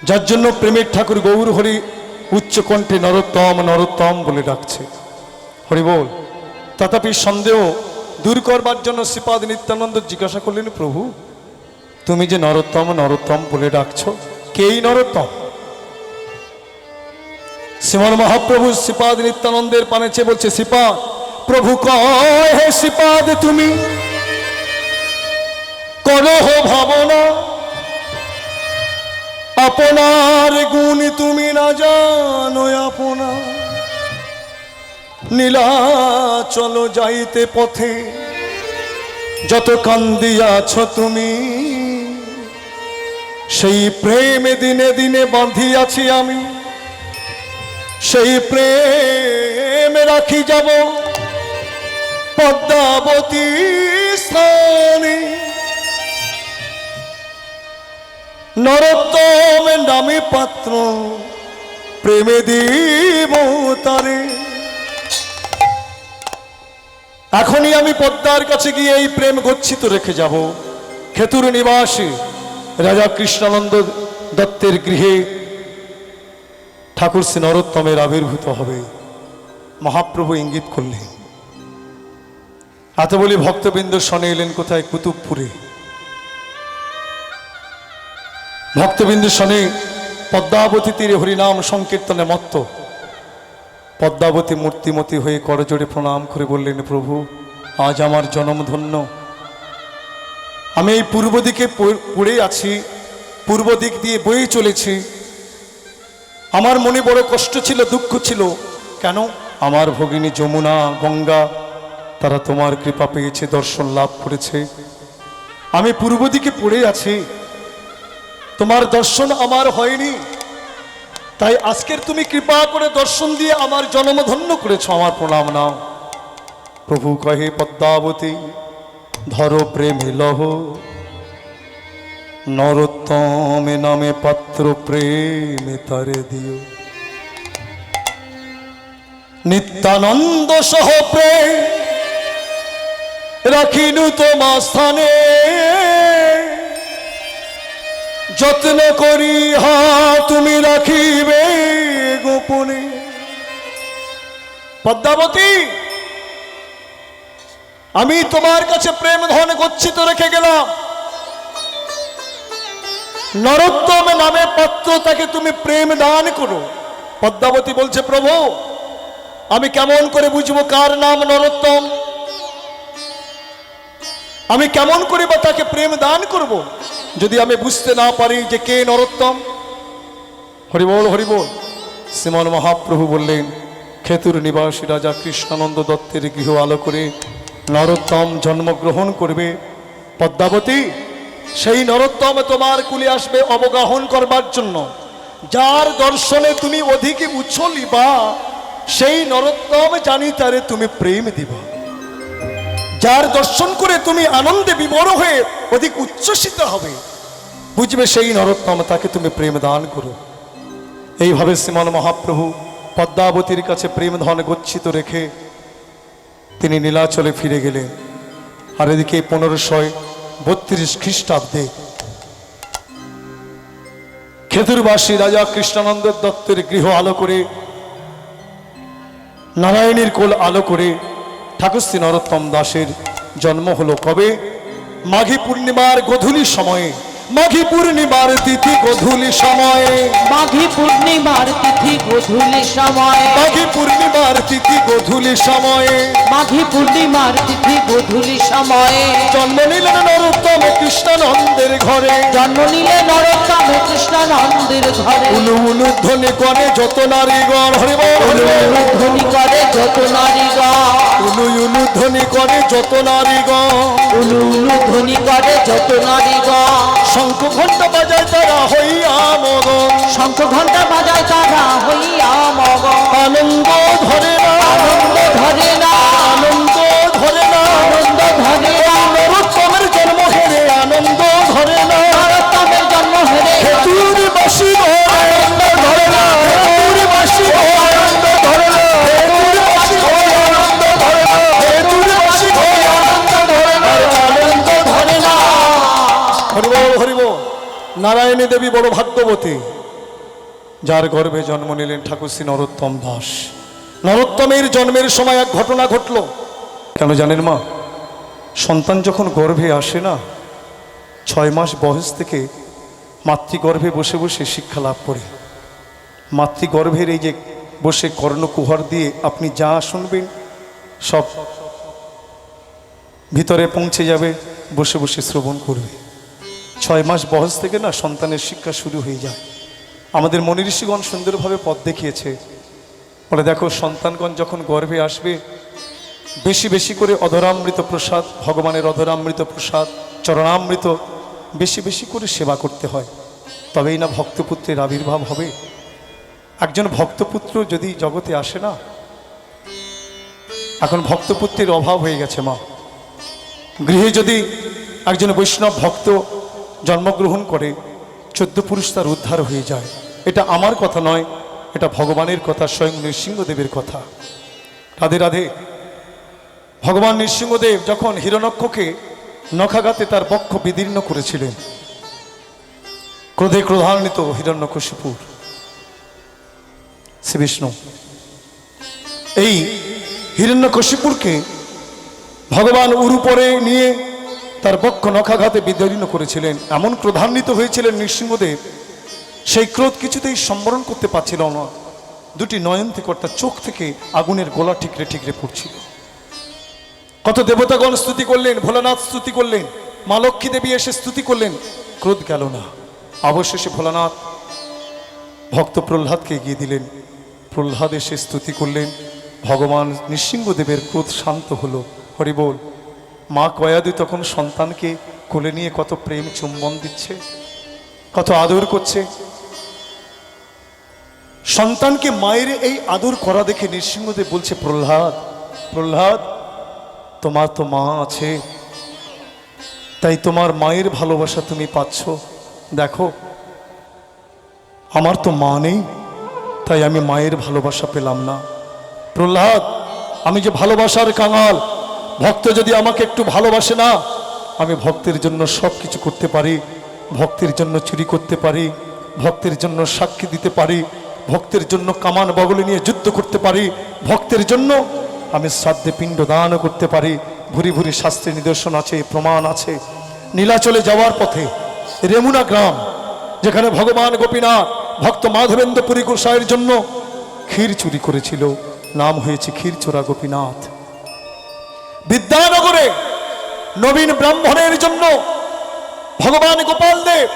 [SPEAKER 1] যার জন্য প্রেমের ঠাকুর গৌর হরি উচ্চকণ্ঠে নরোত্তম নরোত্তম বলে ডাকছে হরি বল তথাপি সন্দেহ দূর করবার জন্য শ্রীপাদ নিত্যানন্দ জিজ্ঞাসা করলেন প্রভু তুমি যে নরোত্তম নরোত্তম বলে ডাকছ কেই নরোত্তম শ্রীমান মহাপ্রভু শ্রীপাদ নিত্যানন্দের পানে চেয়ে বলছে শ্রীপাদ প্রভু কয় হে শ্রীপাদ তুমি করহ ভাবনা আপনার গুণ তুমি না জানো আপনা নীলাচল যাইতে পথে যত কান্দিয়াছ তুমি সেই প্রেমে দিনে দিনে বাঁধিয়াছি আমি সেই প্রেম রাখি যাব পদ্মাবতী স্থানে নরোত্তম নামে পাত্র প্রেমে দিব তারে এখনই আমি পদ্মার কাছে গিয়ে এই প্রেম গচ্ছিত রেখে যাব খেতুর নিবাসে রাজা কৃষ্ণানন্দ দত্তের গৃহে ঠাকুর শ্রী নরোত্তমের আবির্ভূত হবে। মহাপ্রভু ইঙ্গিত করলেন। এত বলি ভক্তবৃন্দ শনে এলেন কোথায়? কুতুবপুরে। ভক্তবৃন্দ শনে পদ্মাবতী তীরে হরিনাম সংকীর্তনে মত্ত। পদ্মাবতী মূর্তিমতী হয়ে করজোড়ে প্রণাম করে বললেন, প্রভু আজ আমার জনম ধন্য। আমি এই পূর্ব দিকে পড়ে আছি, পূর্ব দিক দিয়ে বয়ে চলেছি। আমার মনে বড় কষ্ট ছিল, দুঃখ ছিল। কেন? আমার ভগিনী যমুনা, গঙ্গা তারা তোমার কৃপা পেয়েছে, দর্শন লাভ করেছে। আমি পূর্ব দিকে পড়ে আছি, তোমার দর্শন আমার হয়নি। তাই আজকের তুমি কৃপা করে দর্শন দিয়ে আমার জন্ম ধন্য করেছ, আমার প্রণাম নাও। প্রভু কহে, পদ্মাবতী ধরো প্রেমে লহ, নরোত্তমে নামে পাত্র প্রেমে তারে দিও। নিত্যানন্দ সহ প্রেম রাখিনু তোমার স্থানে, যত্ন করি হা তুমি রাখিবে গোপনে। পদ্মাবতী, আমি তোমার কাছে প্রেম ধন গচ্ছিত রেখে গেলাম। নরোত্তম নামে পাত্র, তাকে তুমি প্রেম দান করো। পদ্মাবতী বলছে, প্রভু আমি কেমন করে বুঝবো কার নাম নরোত্তম? আমি কেমন করে বা তাকে প্রেম দান করব যদি আমি বুঝতে না পারি যে কে নরোত্তম? হরিবোল হরিবোল। শ্রীমান মহাপ্রভু বললেন, খেতুর নিবাসী রাজা কৃষ্ণানন্দ দত্তের গৃহ আলো করে নরোত্তম জন্মগ্রহণ করবে। পদ্মাবতী, সেই নরোত্তম তোমার কুলে আসবে অবগাহন করবার জন্য। যার দর্শনে তুমি অধিকে উচ্ছলিবা, সেই নরোত্তম জানি তারে তুমি প্রেম দিবা। যার দর্শন করে তুমি আনন্দে বিবর হয়ে অধিক উচ্ছ্বসিত হবে, বুঝবে সেই নরোত্তম, তাকে তুমি প্রেম দান করো। এইভাবে শ্রীমান মহাপ্রভু পদ্মাবতীর কাছে প্রেম ধন গচ্ছিত রেখে তিনি নীলাচলে ফিরে গেলেন। আর এদিকে 1532 খ্রিস্টাব্দে খেতুরবাসী রাজা কৃষ্ণানন্দ দত্তের গৃহ আলো করে, নারায়ণীর কোল আলো করে ঠাকুর শ্রী নরোত্তম দাসের জন্ম হলো। কবে? মাঘী পূর্ণিমার গধূলি সময়ে। মাঘী পূর্ণিমার তিথি গধূলি সময়ে।
[SPEAKER 2] মাঘী পূর্ণিমার তিথি গধূলি সময়ে।
[SPEAKER 1] মাঘী পূর্ণিমার তিথি গধূলি সময়ে।
[SPEAKER 2] মাঘী পূর্ণিমার তিথি গধূলি সময়ে
[SPEAKER 1] জন্ম নিলেন নরোত্তম কৃষ্ণানন্দের ঘরে।
[SPEAKER 2] জন্ম নিলে নরোত্তম কৃষ্ণানন্দের ঘরে।
[SPEAKER 1] উলু উলু ধ্বনি করে যত নারীগণ, হরি বল হরি বল।
[SPEAKER 2] ধ্বনি করে যত নারীগণ।
[SPEAKER 1] উলু উলু ধ্বনি করে যত নারীগণ।
[SPEAKER 2] উলু উলু ধ্বনি করে যত নারীগণ।
[SPEAKER 1] শঙ্খ ঘণ্টা বাজায় তারা হইয়া মগন।
[SPEAKER 2] শঙ্খ ঘণ্টা বাজায় তারা হইয়া মগন।
[SPEAKER 1] আনন্দ ধরে না,
[SPEAKER 2] আনন্দ ধরে না,
[SPEAKER 1] আনন্দ ধরে না,
[SPEAKER 2] আনন্দ ধরে না।
[SPEAKER 1] নরোত্তমের জন্ম হেরে আনন্দ ধরে না।
[SPEAKER 2] নরোত্তমের জন্ম হেরে
[SPEAKER 1] খেতুরবাসী আনন্দ ধরে না। খেতুরবাসী আনন্দ ধরে না। খেতুরবাসী আনন্দ ধরে না। খেতুরবাসী আনন্দ ধরে না। আনন্দ ধরে না। হরিবল হরিবল। নারায়ণী দেবী বড় ভাগ্যবতী, যার গর্ভে জন্ম নিলেন ঠাকুর শ্রী নরোত্তম দাস। নরোত্তমের জন্মের সময় এক ঘটনা ঘটল। কেন জানেন মা? সন্তান যখন গর্ভে আসে না, 6 মাস বয়স থেকে মাতৃগর্ভে বসে বসে শিক্ষা লাভ করে। মাতৃগর্ভের এই যে বসে কর্ণকুহর দিয়ে আপনি যা শুনবেন সব ভিতরে পৌঁছে যাবে, বসে বসে শ্রবণ করবে। 6 মাস বয়স থেকে না সন্তানের শিক্ষা শুরু হয়ে যায়। আমাদের মনি ঋষিগণ সুন্দরভাবে পথ দেখিয়েছে। বলে দেখো, সন্তানগণ যখন গর্ভে আসবে বেশি বেশি করে অধরামৃত প্রসাদ, ভগবানের অধরামৃত প্রসাদ, চরণামৃত বেশি বেশি করে সেবা করতে হয়, তবেই না ভক্তপুত্রের আবির্ভাব হবে। একজন ভক্তপুত্র যদি জগতে আসে না, এখন ভক্তপুত্রের অভাব হয়ে গেছে মা। গৃহে যদি একজন বৈষ্ণব ভক্ত জন্মগ্রহণ করে, 14 পুরুষ তার উদ্ধার হয়ে যায়। এটা আমার কথা নয়, এটা ভগবানের কথা, স্বয়ং নৃসিংহদেবের কথা। রাধে রাধে। ভগবান নৃসিংহদেব যখন হিরণ্যক্ষকে নখাঘাতে তার বক্ষ বিদীর্ণ করেছিলেন। ক্রোধে ক্রোধান্বিত হিরণ্যকশিপুর শ্রী বিষ্ণু এই হিরণ্যকশিপুরকে ভগবান উরুপরে নিয়ে তার বক্ষ নখাঘাতে বিদীর্ণ করেছিলেন। এমন ক্রোধান্বিত হয়েছিলেন নৃসিংহদেব, সেই ক্রোধ কিছুতেই সম্বরণ করতে পারছিল না। দুটি নয়ন থেকে অর্থাৎ চোখ থেকে আগুনের গোলা ঠিকরে ঠিকরে পড়ছিল। কত দেবতাগণ স্তুতি করলেন, ভোলানাথ স্তুতি করলেন, মা লক্ষ্মী দেবী এসে স্তুতি করলেন, ক্রোধ গেল না। অবশেষে ভোলানাথ ভক্ত প্রহ্লাদকে এগিয়ে দিলেন। প্রহ্লাদ এসে স্তুতি করলেন, ভগবান নৃসিংহদেবের ক্রোধ শান্ত হলো। হরি বল। মা কয়াদি তখন সন্তানকে কোলে নিয়ে কত প্রেম চুম্বন দিচ্ছে, কত আদর করছে। সন্তানকে মায়ের এই আদর করা দেখে নৃসিংহদেব বলছে, প্রহ্লাদ প্রহ্লাদ, তোমার তো মা আছে, তাই তোমার মায়ের ভালোবাসা তুমি পাচ্ছ। দেখো আমার তো মা নেই, তাই আমি মায়ের ভালোবাসা পেলাম না। প্রহ্লাদ, আমি যে ভালোবাসার কাঙাল, ভক্ত যদি আমাকে একটু ভালোবাসে না, আমি ভক্তের জন্য সব কিছু করতে পারি। ভক্তের জন্য চুরি করতে পারি, ভক্তের জন্য সাক্ষী দিতে পারি, ভক্তের জন্য কামান বগলে নিয়ে যুদ্ধ করতে পারি, ভক্তের জন্য আমি শ্রাদ্ধে পিণ্ড দান করতে পারি। ভুরি ভুরি শাস্ত্রে নিদর্শন আছে, প্রমাণ আছে। নীলাচলে যাওয়ার পথে রেমুনা গ্রাম, যেখানে ভগবান গোপীনাথ ভক্ত মাধবেন্দ্র পুরী গোসাইয়ের জন্য ক্ষীর চুরি করেছিল, নাম হয়েছে ক্ষীরচোরা গোপীনাথ। বিদ্যানগরে নবীন ব্রাহ্মণের জন্য ভগবান গোপাল দেব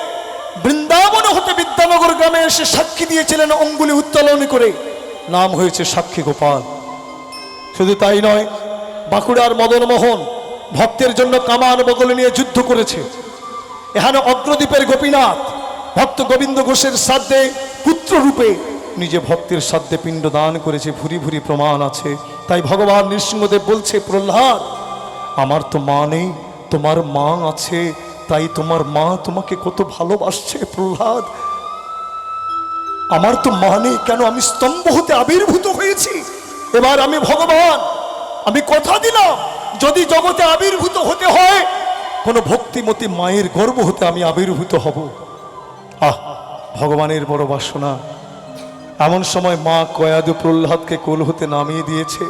[SPEAKER 1] বৃন্দাবন হতে বিদ্যানগর গ্রামে এসে সাক্ষী দিয়েছিলেন অঙ্গুলি উত্তোলন করে, নাম হয়েছে সাক্ষী গোপাল। শুধু তাই নয়, বাঁকুড়ার মদনমোহন ভক্তের জন্য কামান বগলে নিয়ে যুদ্ধ করেছে। এখানে অগ্রদ্বীপের গোপীনাথ ভক্ত গোবিন্দ ঘোষের শ্রাদ্ধে পুত্র রূপে নিজে ভক্তের শ্রাদ্ধে পিণ্ড দান করেছে, ভুরি ভুরি প্রমাণ আছে। তাই ভগবান নৃসিংহদেব বলছে, প্রহ্লাদ, আমার তো মা নেই, তোমার মা আছে, তাই তোমার মা তোমাকে কত ভালোবাসছে। প্রহ্লাদ, আমার তো মা নেই, কেন আমি স্তম্ভ হতে আবির্ভূত হয়েছি। এবার আমি ভগবান, আমি কথা দিলাম, যদি জগতে আবির্ভূত হতে হয়, কোনো ভক্তিমতী মায়ের গর্ভ হতে আমি আবির্ভূত হব। আহ, ভগবানের বড় বাসনা। এমন সময় মা কয়াদু প্রহ্লাদকে কোল হতে নামিয়ে দিয়েছে।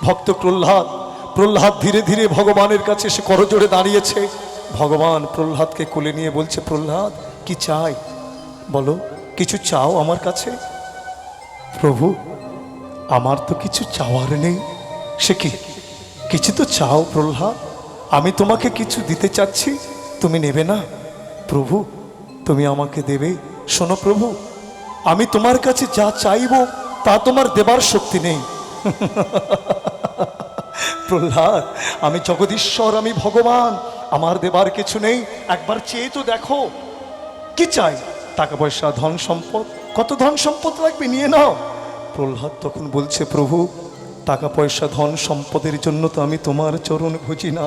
[SPEAKER 1] ভক্ত প্রহ্লাদ ধীরে ধীরে ভগবানের কাছে এসে করজোড়ে দাঁড়িয়েছে। ভগবান প্রহ্লাদকে কোলে নিয়ে বলছে, প্রহ্লাদ কি চাই বলো, কিছু চাও আমার কাছে? প্রভু, আমার তো কিছু চাওয়ার নেই। সে কি, কিছু তো চাও প্রহ্লাদ, আমি তোমাকে কিছু দিতে চাচ্ছি, তুমি নেবে না? প্রভু, তুমি আমাকে দেবে। শোনো প্রভু, আমি তোমার কাছে যা চাইব তা তোমার দেবার শক্তি নেই। প্রহ্লাদ, আমি জগদীশ্বর, আমি ভগবান, আমার দেবার কিছু নেই। একবার চেয়ে তো দেখো কি চাই। টাকা পয়সা, ধন সম্পদ, কত ধন সম্পদ লাগবে, নিয়ে নাও। প্রহ্লাদ তখন বলছে, প্রভু, টাকা পয়সা ধন সম্পদের জন্য তো আমি তোমার চরণ ভজি না।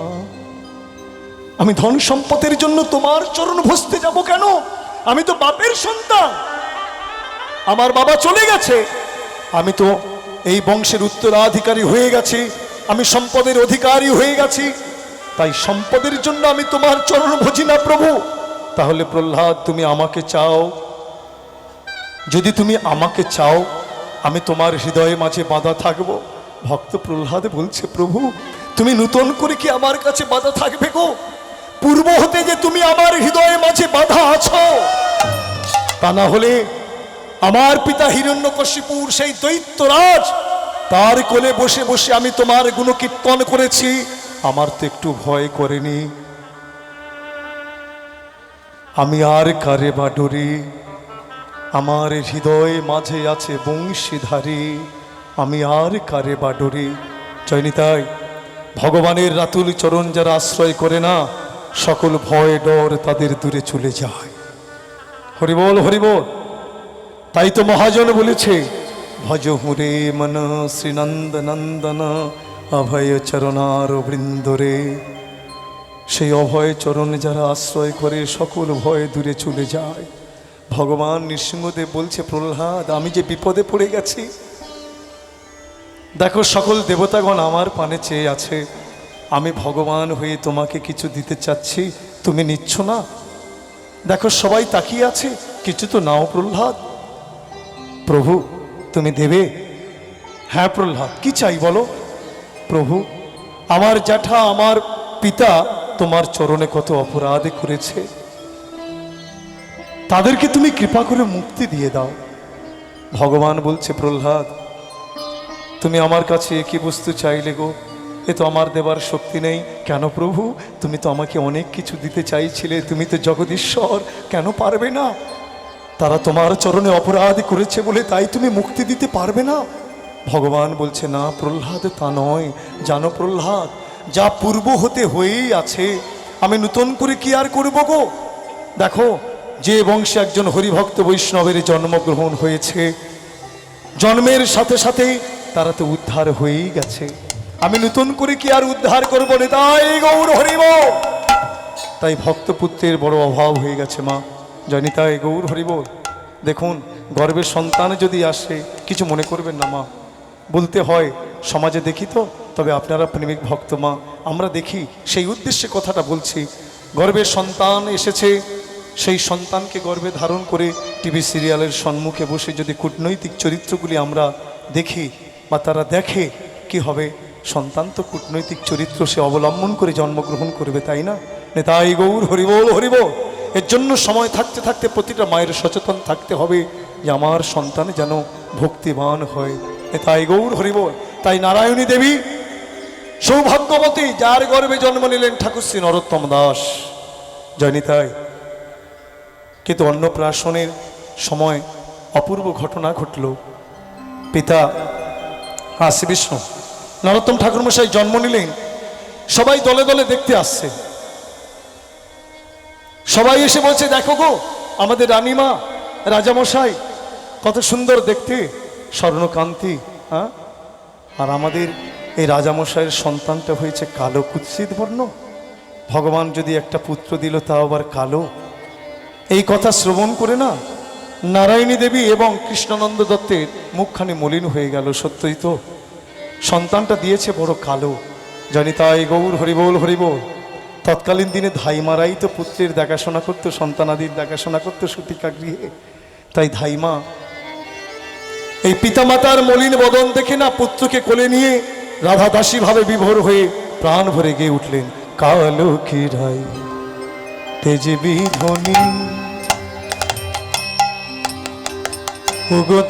[SPEAKER 1] আমি ধন সম্পদের জন্য তোমার চরণ ভজতে যাব কেন? আমি তো বাপের সন্তান, আমার বাবা চলে গেছে, আমি তো এই বংশের উত্তরাধিকারী হয়ে গেছি, আমি সম্পদের অধিকারী হয়ে গেছি, তাই সম্পদের জন্য আমি তোমার চরণ ভজি না প্রভু। তাহলে প্রহ্লাদ, তুমি আমাকে চাও। যদি তুমি আমাকে চাও, আমি তোমার হৃদয়ে মাঝে বাঁধা থাকব। ভক্ত প্রহ্লাদ বলছে, প্রভু, তুমি নূতন করে কি আমার কাছে বাঁধা থাকবে গো? পূর্ব হতে যে তুমি আমার হৃদয়ে মাঝে বাঁধা আছো, তা না হলে আমার পিতা হিরণ্যকশিপুর সেই দৈত্যরাজ, তার কোলে বসে বসে আমি তোমার গুণকীর্তন করেছি, আমার তো একটু ভয় করেনি। আমি আর কারে বা ডরি, আমার হৃদয় মাঝে আছে বংশীধারী, আমি আর কারে বা ডরি। জয়নিতাই, ভগবানের রাতুল চরণ যারা আশ্রয় করে না, সকল ভয় ডর তাদের দূরে চলে যায়। হরিবল হরিবল। তাই তো মহাজন বলেছে, ভজ হুরে মন শ্রীনন্দ নন্দন অভয় চরণার বৃন্দরে। সেই অভয় চরণ যারা আশ্রয় করে, সকল ভয় দূরে চলে যায়। ভগবান নৃসিংহদেব বলছে, প্রহ্লাদ, আমি যে বিপদে পড়ে গেছি, দেখো সকল দেবতাগণ আমার পানে চেয়ে আছে, আমি ভগবান হয়ে তোমাকে কিছু দিতে চাচ্ছি, তুমি নিচ্ছ না। দেখো সবাই তাকিয়ে আছে, কিছু তো নাও প্রহ্লাদ। প্রভু তুমি দেবে? হ্যাঁ প্রহ্লাদ, কি চাই বলো? প্রভু আমার জ্যাঠা, আমার পিতা তোমার চরণে কত অপরাধ করেছে, তাদেরকে তুমি কৃপা করে মুক্তি দিয়ে দাও। ভগবান বলছে, প্রহ্লাদ তুমি আমার কাছে একই বস্তু চাইলে গো, এ তো আমার দেবার শক্তি নেই। কেন প্রভু? তুমি তো আমাকে অনেক কিছু দিতে চাইছিলে, তুমি তো জগদীশ্বর, কেন পারবে না? তারা তোমার চরণে অপরাধ করেছে বলে তাই তুমি মুক্তি দিতে পারবে না? ভগবান বলছে, না প্রহ্লাদ তা নয়। জানো প্রহ্লাদ, যা পূর্ব হতে হয়েই আছে, আমি নূতন করে কি আর করব গো? দেখো যে বংশে একজন হরিভক্ত বৈষ্ণবের জন্মগ্রহণ হয়েছে, জন্মের সাথে সাথে তারা তো উদ্ধার হয়েই গেছে, আমি নূতন করে কি আর উদ্ধার করবো? তাই গৌর হরিব। তাই ভক্তপুত্রের বড় অভাব হয়ে গেছে মা, জানি। তাই গৌর হরিব। দেখুন গর্ভের সন্তান যদি আসে, কিছু মনে করবেন না মা, বলতে হয়, সমাজে দেখি তো, তবে আপনারা প্রেমিক ভক্ত মা, আমরা দেখি, সেই উদ্দেশ্যে কথাটা বলছি। গর্ভের সন্তান এসেছে, সেই সন্তানকে গর্ভে ধারণ করে টিভি সিরিয়ালের সম্মুখে বসে যদি কূটনৈতিক চরিত্রগুলি আমরা দেখি বা তারা দেখে, কি হবে? সন্তান তো কূটনৈতিক চরিত্র সে অবলম্বন করে জন্মগ্রহণ করবে, তাই না? তাই গৌর হরিবোল হরিবোল। এর জন্য সময় থাকতে থাকতে প্রতিটা মায়ের সচেতন থাকতে হবে যে আমার সন্তান যেন ভক্তিবান হয়। তাই গৌর হরিবোল। তাই নারায়ণী দেবী সৌভাগ্যবতী, যার গর্ভে জন্ম নিলেন ঠাকুর শ্রী নরোত্তম দাস, জানি তাই। কিন্তু অন্নপ্রাশনের সময় অপূর্ব ঘটনা ঘটল। পিতা শ্রী বিষ্ণু নরোত্তম ঠাকুরমশাই জন্ম নিলেন, সবাই দলে দলে দেখতে আসছে। সবাই এসে বলছে, দেখো গো আমাদের রানীমা, রাজামশাই কত সুন্দর দেখতে, স্বর্ণকান্তি। হ্যাঁ, আর আমাদের এই রাজামশাইয়ের সন্তানটা হয়েছে কালো কুৎসিত বর্ণ। ভগবান যদি একটা পুত্র দিল তাও আবার কালো। এই কথা শ্রবণ করে না নারায়ণী দেবী এবং কৃষ্ণানন্দ দত্তের মুখখানি মলিন হয়ে গেল। সত্যই তো, সন্তানটা দিয়েছে বড় কালো, জানি তাই গৌর হরিবোল হরিবোল। তৎকালীন দিনে ধাইমারাই তো পুত্রের দেখাশোনা করতো, সন্তানাদির দেখাশোনা করতো সূতিকা গৃহে। তাই ধাইমা এই পিতামাতার মলিন বদন দেখে না পুত্রকে কোলে নিয়ে রাধাদাসী ভাবে বিভোর হয়ে প্রাণ ভরে গিয়ে উঠলেন, কালো কিরাই তেজবি ধ্বনি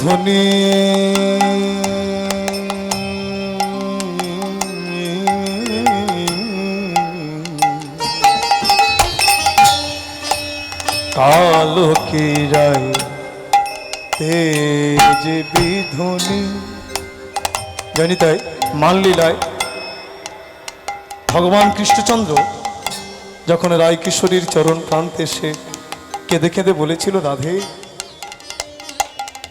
[SPEAKER 1] ধ্বনি কালো কিরাই তেজবি ধ্বনি। জানি তাই মানলীলায় ভগবান কৃষ্ণচন্দ্র যখন রায় কিশোরীর চরণ প্রান্তে এসে কেঁদে কেঁদে বলেছিল, রাধে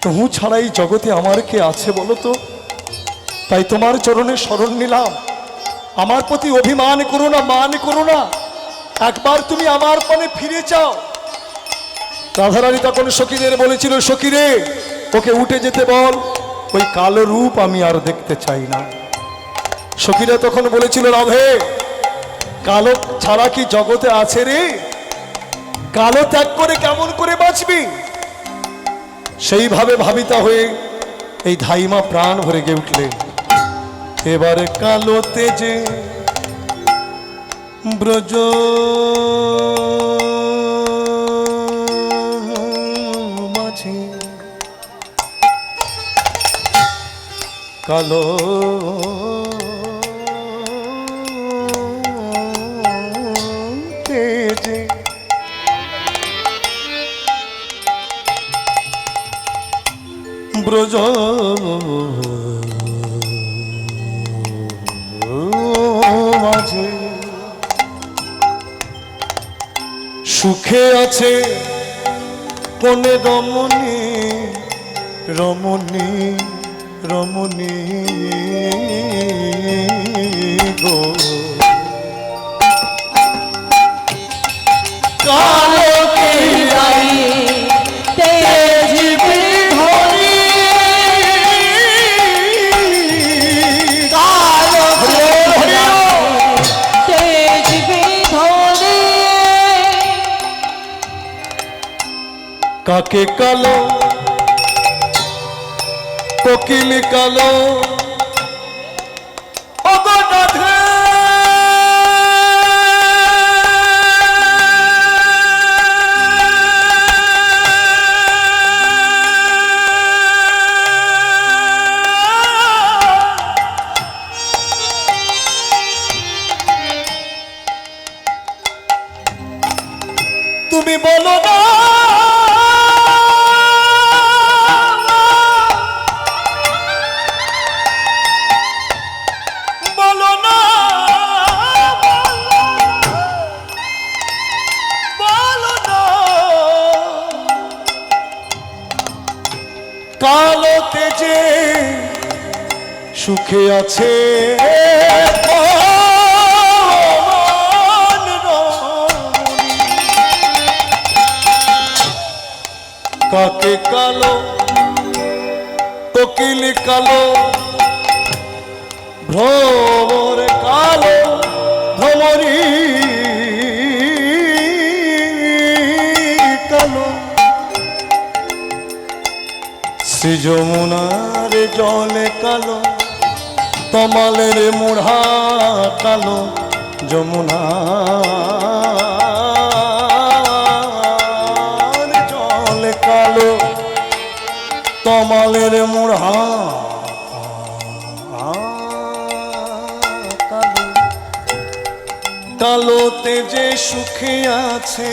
[SPEAKER 1] তবু ছাড়াই জগতে আমার কে আছে বলো তো? তাই তোমার চরণে শরণ নিলাম, আমার প্রতি অভিমান করো না, মান করো না, একবার তুমি আমার পানে ফিরে চাও। রাধারানী তখন সখীদের বলেছিল, সখীরে ওকে উঠে যেতে বল, ওই কালো রূপ আমি আর দেখতে চাই না। সখীরা তখন বলেছিল, রাধে কালো ছাড়া কি জগতে আছে রে? কালো ত্যাগ করে কেমন করে বাঁচবি? সেইভাবে ভাবিতা হয়ে এই ধাইমা প্রাণ ভরে গিয়ে উঠলেন। এবারে কালো তেজে ব্রজ মাঝে কালো তেজে ব্রজ মাঝে সুখে আছে কোনে রমণী রমণী রমণী গো
[SPEAKER 2] কালো কিরাই তেজবি ধ্বনি, কালো কিরাই
[SPEAKER 1] কাকে কালো কোকিল কালো অবনাথে তুমি বলো না বলো না বলো না কালো তেজে সুখে আছে কাকে কালো কোকিল কালো ভ্রমর কালো ভ্রমরি কালো শ্রী যমুনার জলে কালো তমালের মুড়া কালো যমুনা কালো তমালের মুড়া কালো কালো তেজে সুখে আছে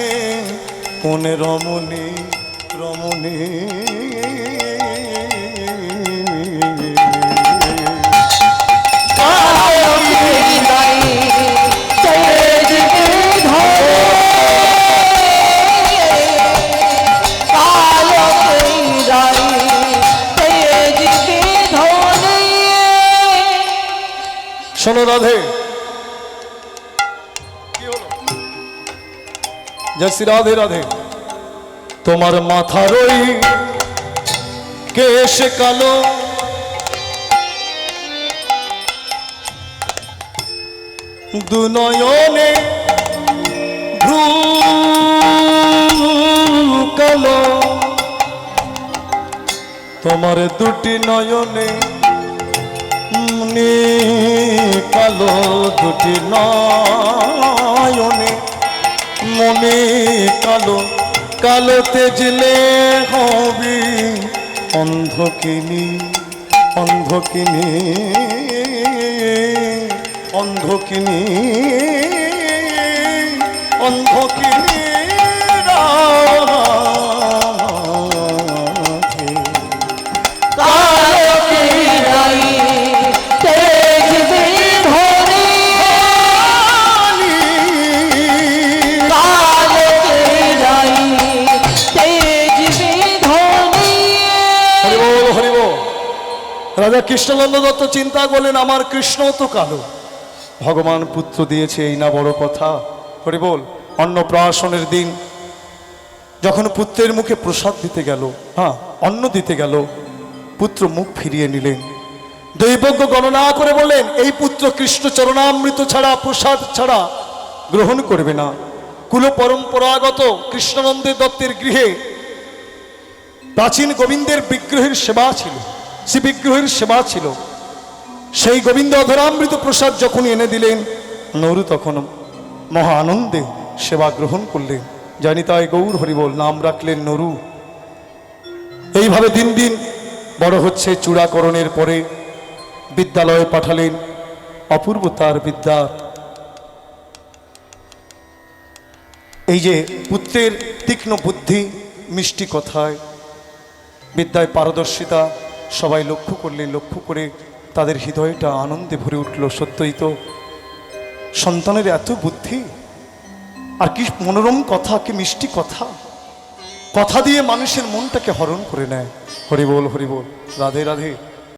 [SPEAKER 1] কোন রমণী রমণী শোনো রাধে কি হলো জয় শ্রী রাধে রাধে তোমার মাথার ওই কেশ কালো দুনয়নে ভ্রু কালো তোমার দুটি নয়নে কালো দুটি নয়নে মনে কালো কালো তেজলে হবি অন্ধকিনী অন্ধকিনী অন্ধকিনী অন্ধকিনী রাজা কৃষ্ণনন্দ দত্ত চিন্তা করলেন আমার কৃষ্ণ তো কালো ভগবান পুত্র দিয়েছে এই না বড় কথা হরি বল অন্নপ্রাশনের দিন যখন পুত্রের মুখে প্রসাদ দিতে গেল হ্যাঁ অন্ন দিতে গেল পুত্র মুখ ফিরিয়ে নিলেন দৈবজ্ঞ গণনা করে বললেন এই পুত্র কৃষ্ণ চরণামৃত ছাড়া প্রসাদ ছাড়া গ্রহণ করবে না কুল পরম্পরাগত কৃষ্ণনন্দের দত্তের গৃহে প্রাচীন গোবিন্দের বিগ্রহের সেবা ছিল শ্রী বিগ্রহের সেবা ছিল সেই গোবিন্দ অধরামৃত প্রসাদ যখন এনে দিলেন নরু তখন মহা আনন্দে সেবা গ্রহণ করলেন জানি তাই গৌর হরিবল নাম রাখলেন নরু এইভাবে দিন দিন বড় হচ্ছে চূড়াকরণের পরে বিদ্যালয়ে পাঠালেন অপূর্ব তার বিদ্যা এই যে পুত্রের তীক্ষ্ণ বুদ্ধি মিষ্টি কথায় বিদ্যায় পারদর্শিতা সবাই লক্ষ্য করলে লক্ষ্য করে তাদের হৃদয়টা আনন্দে ভরে উঠল সত্যই তো সন্তানের এত বুদ্ধি আর কি মনোরম কথা কি মিষ্টি কথা কথা দিয়ে মানুষের মনটাকে হরণ করে নেয় হরি বল রাধে রাধে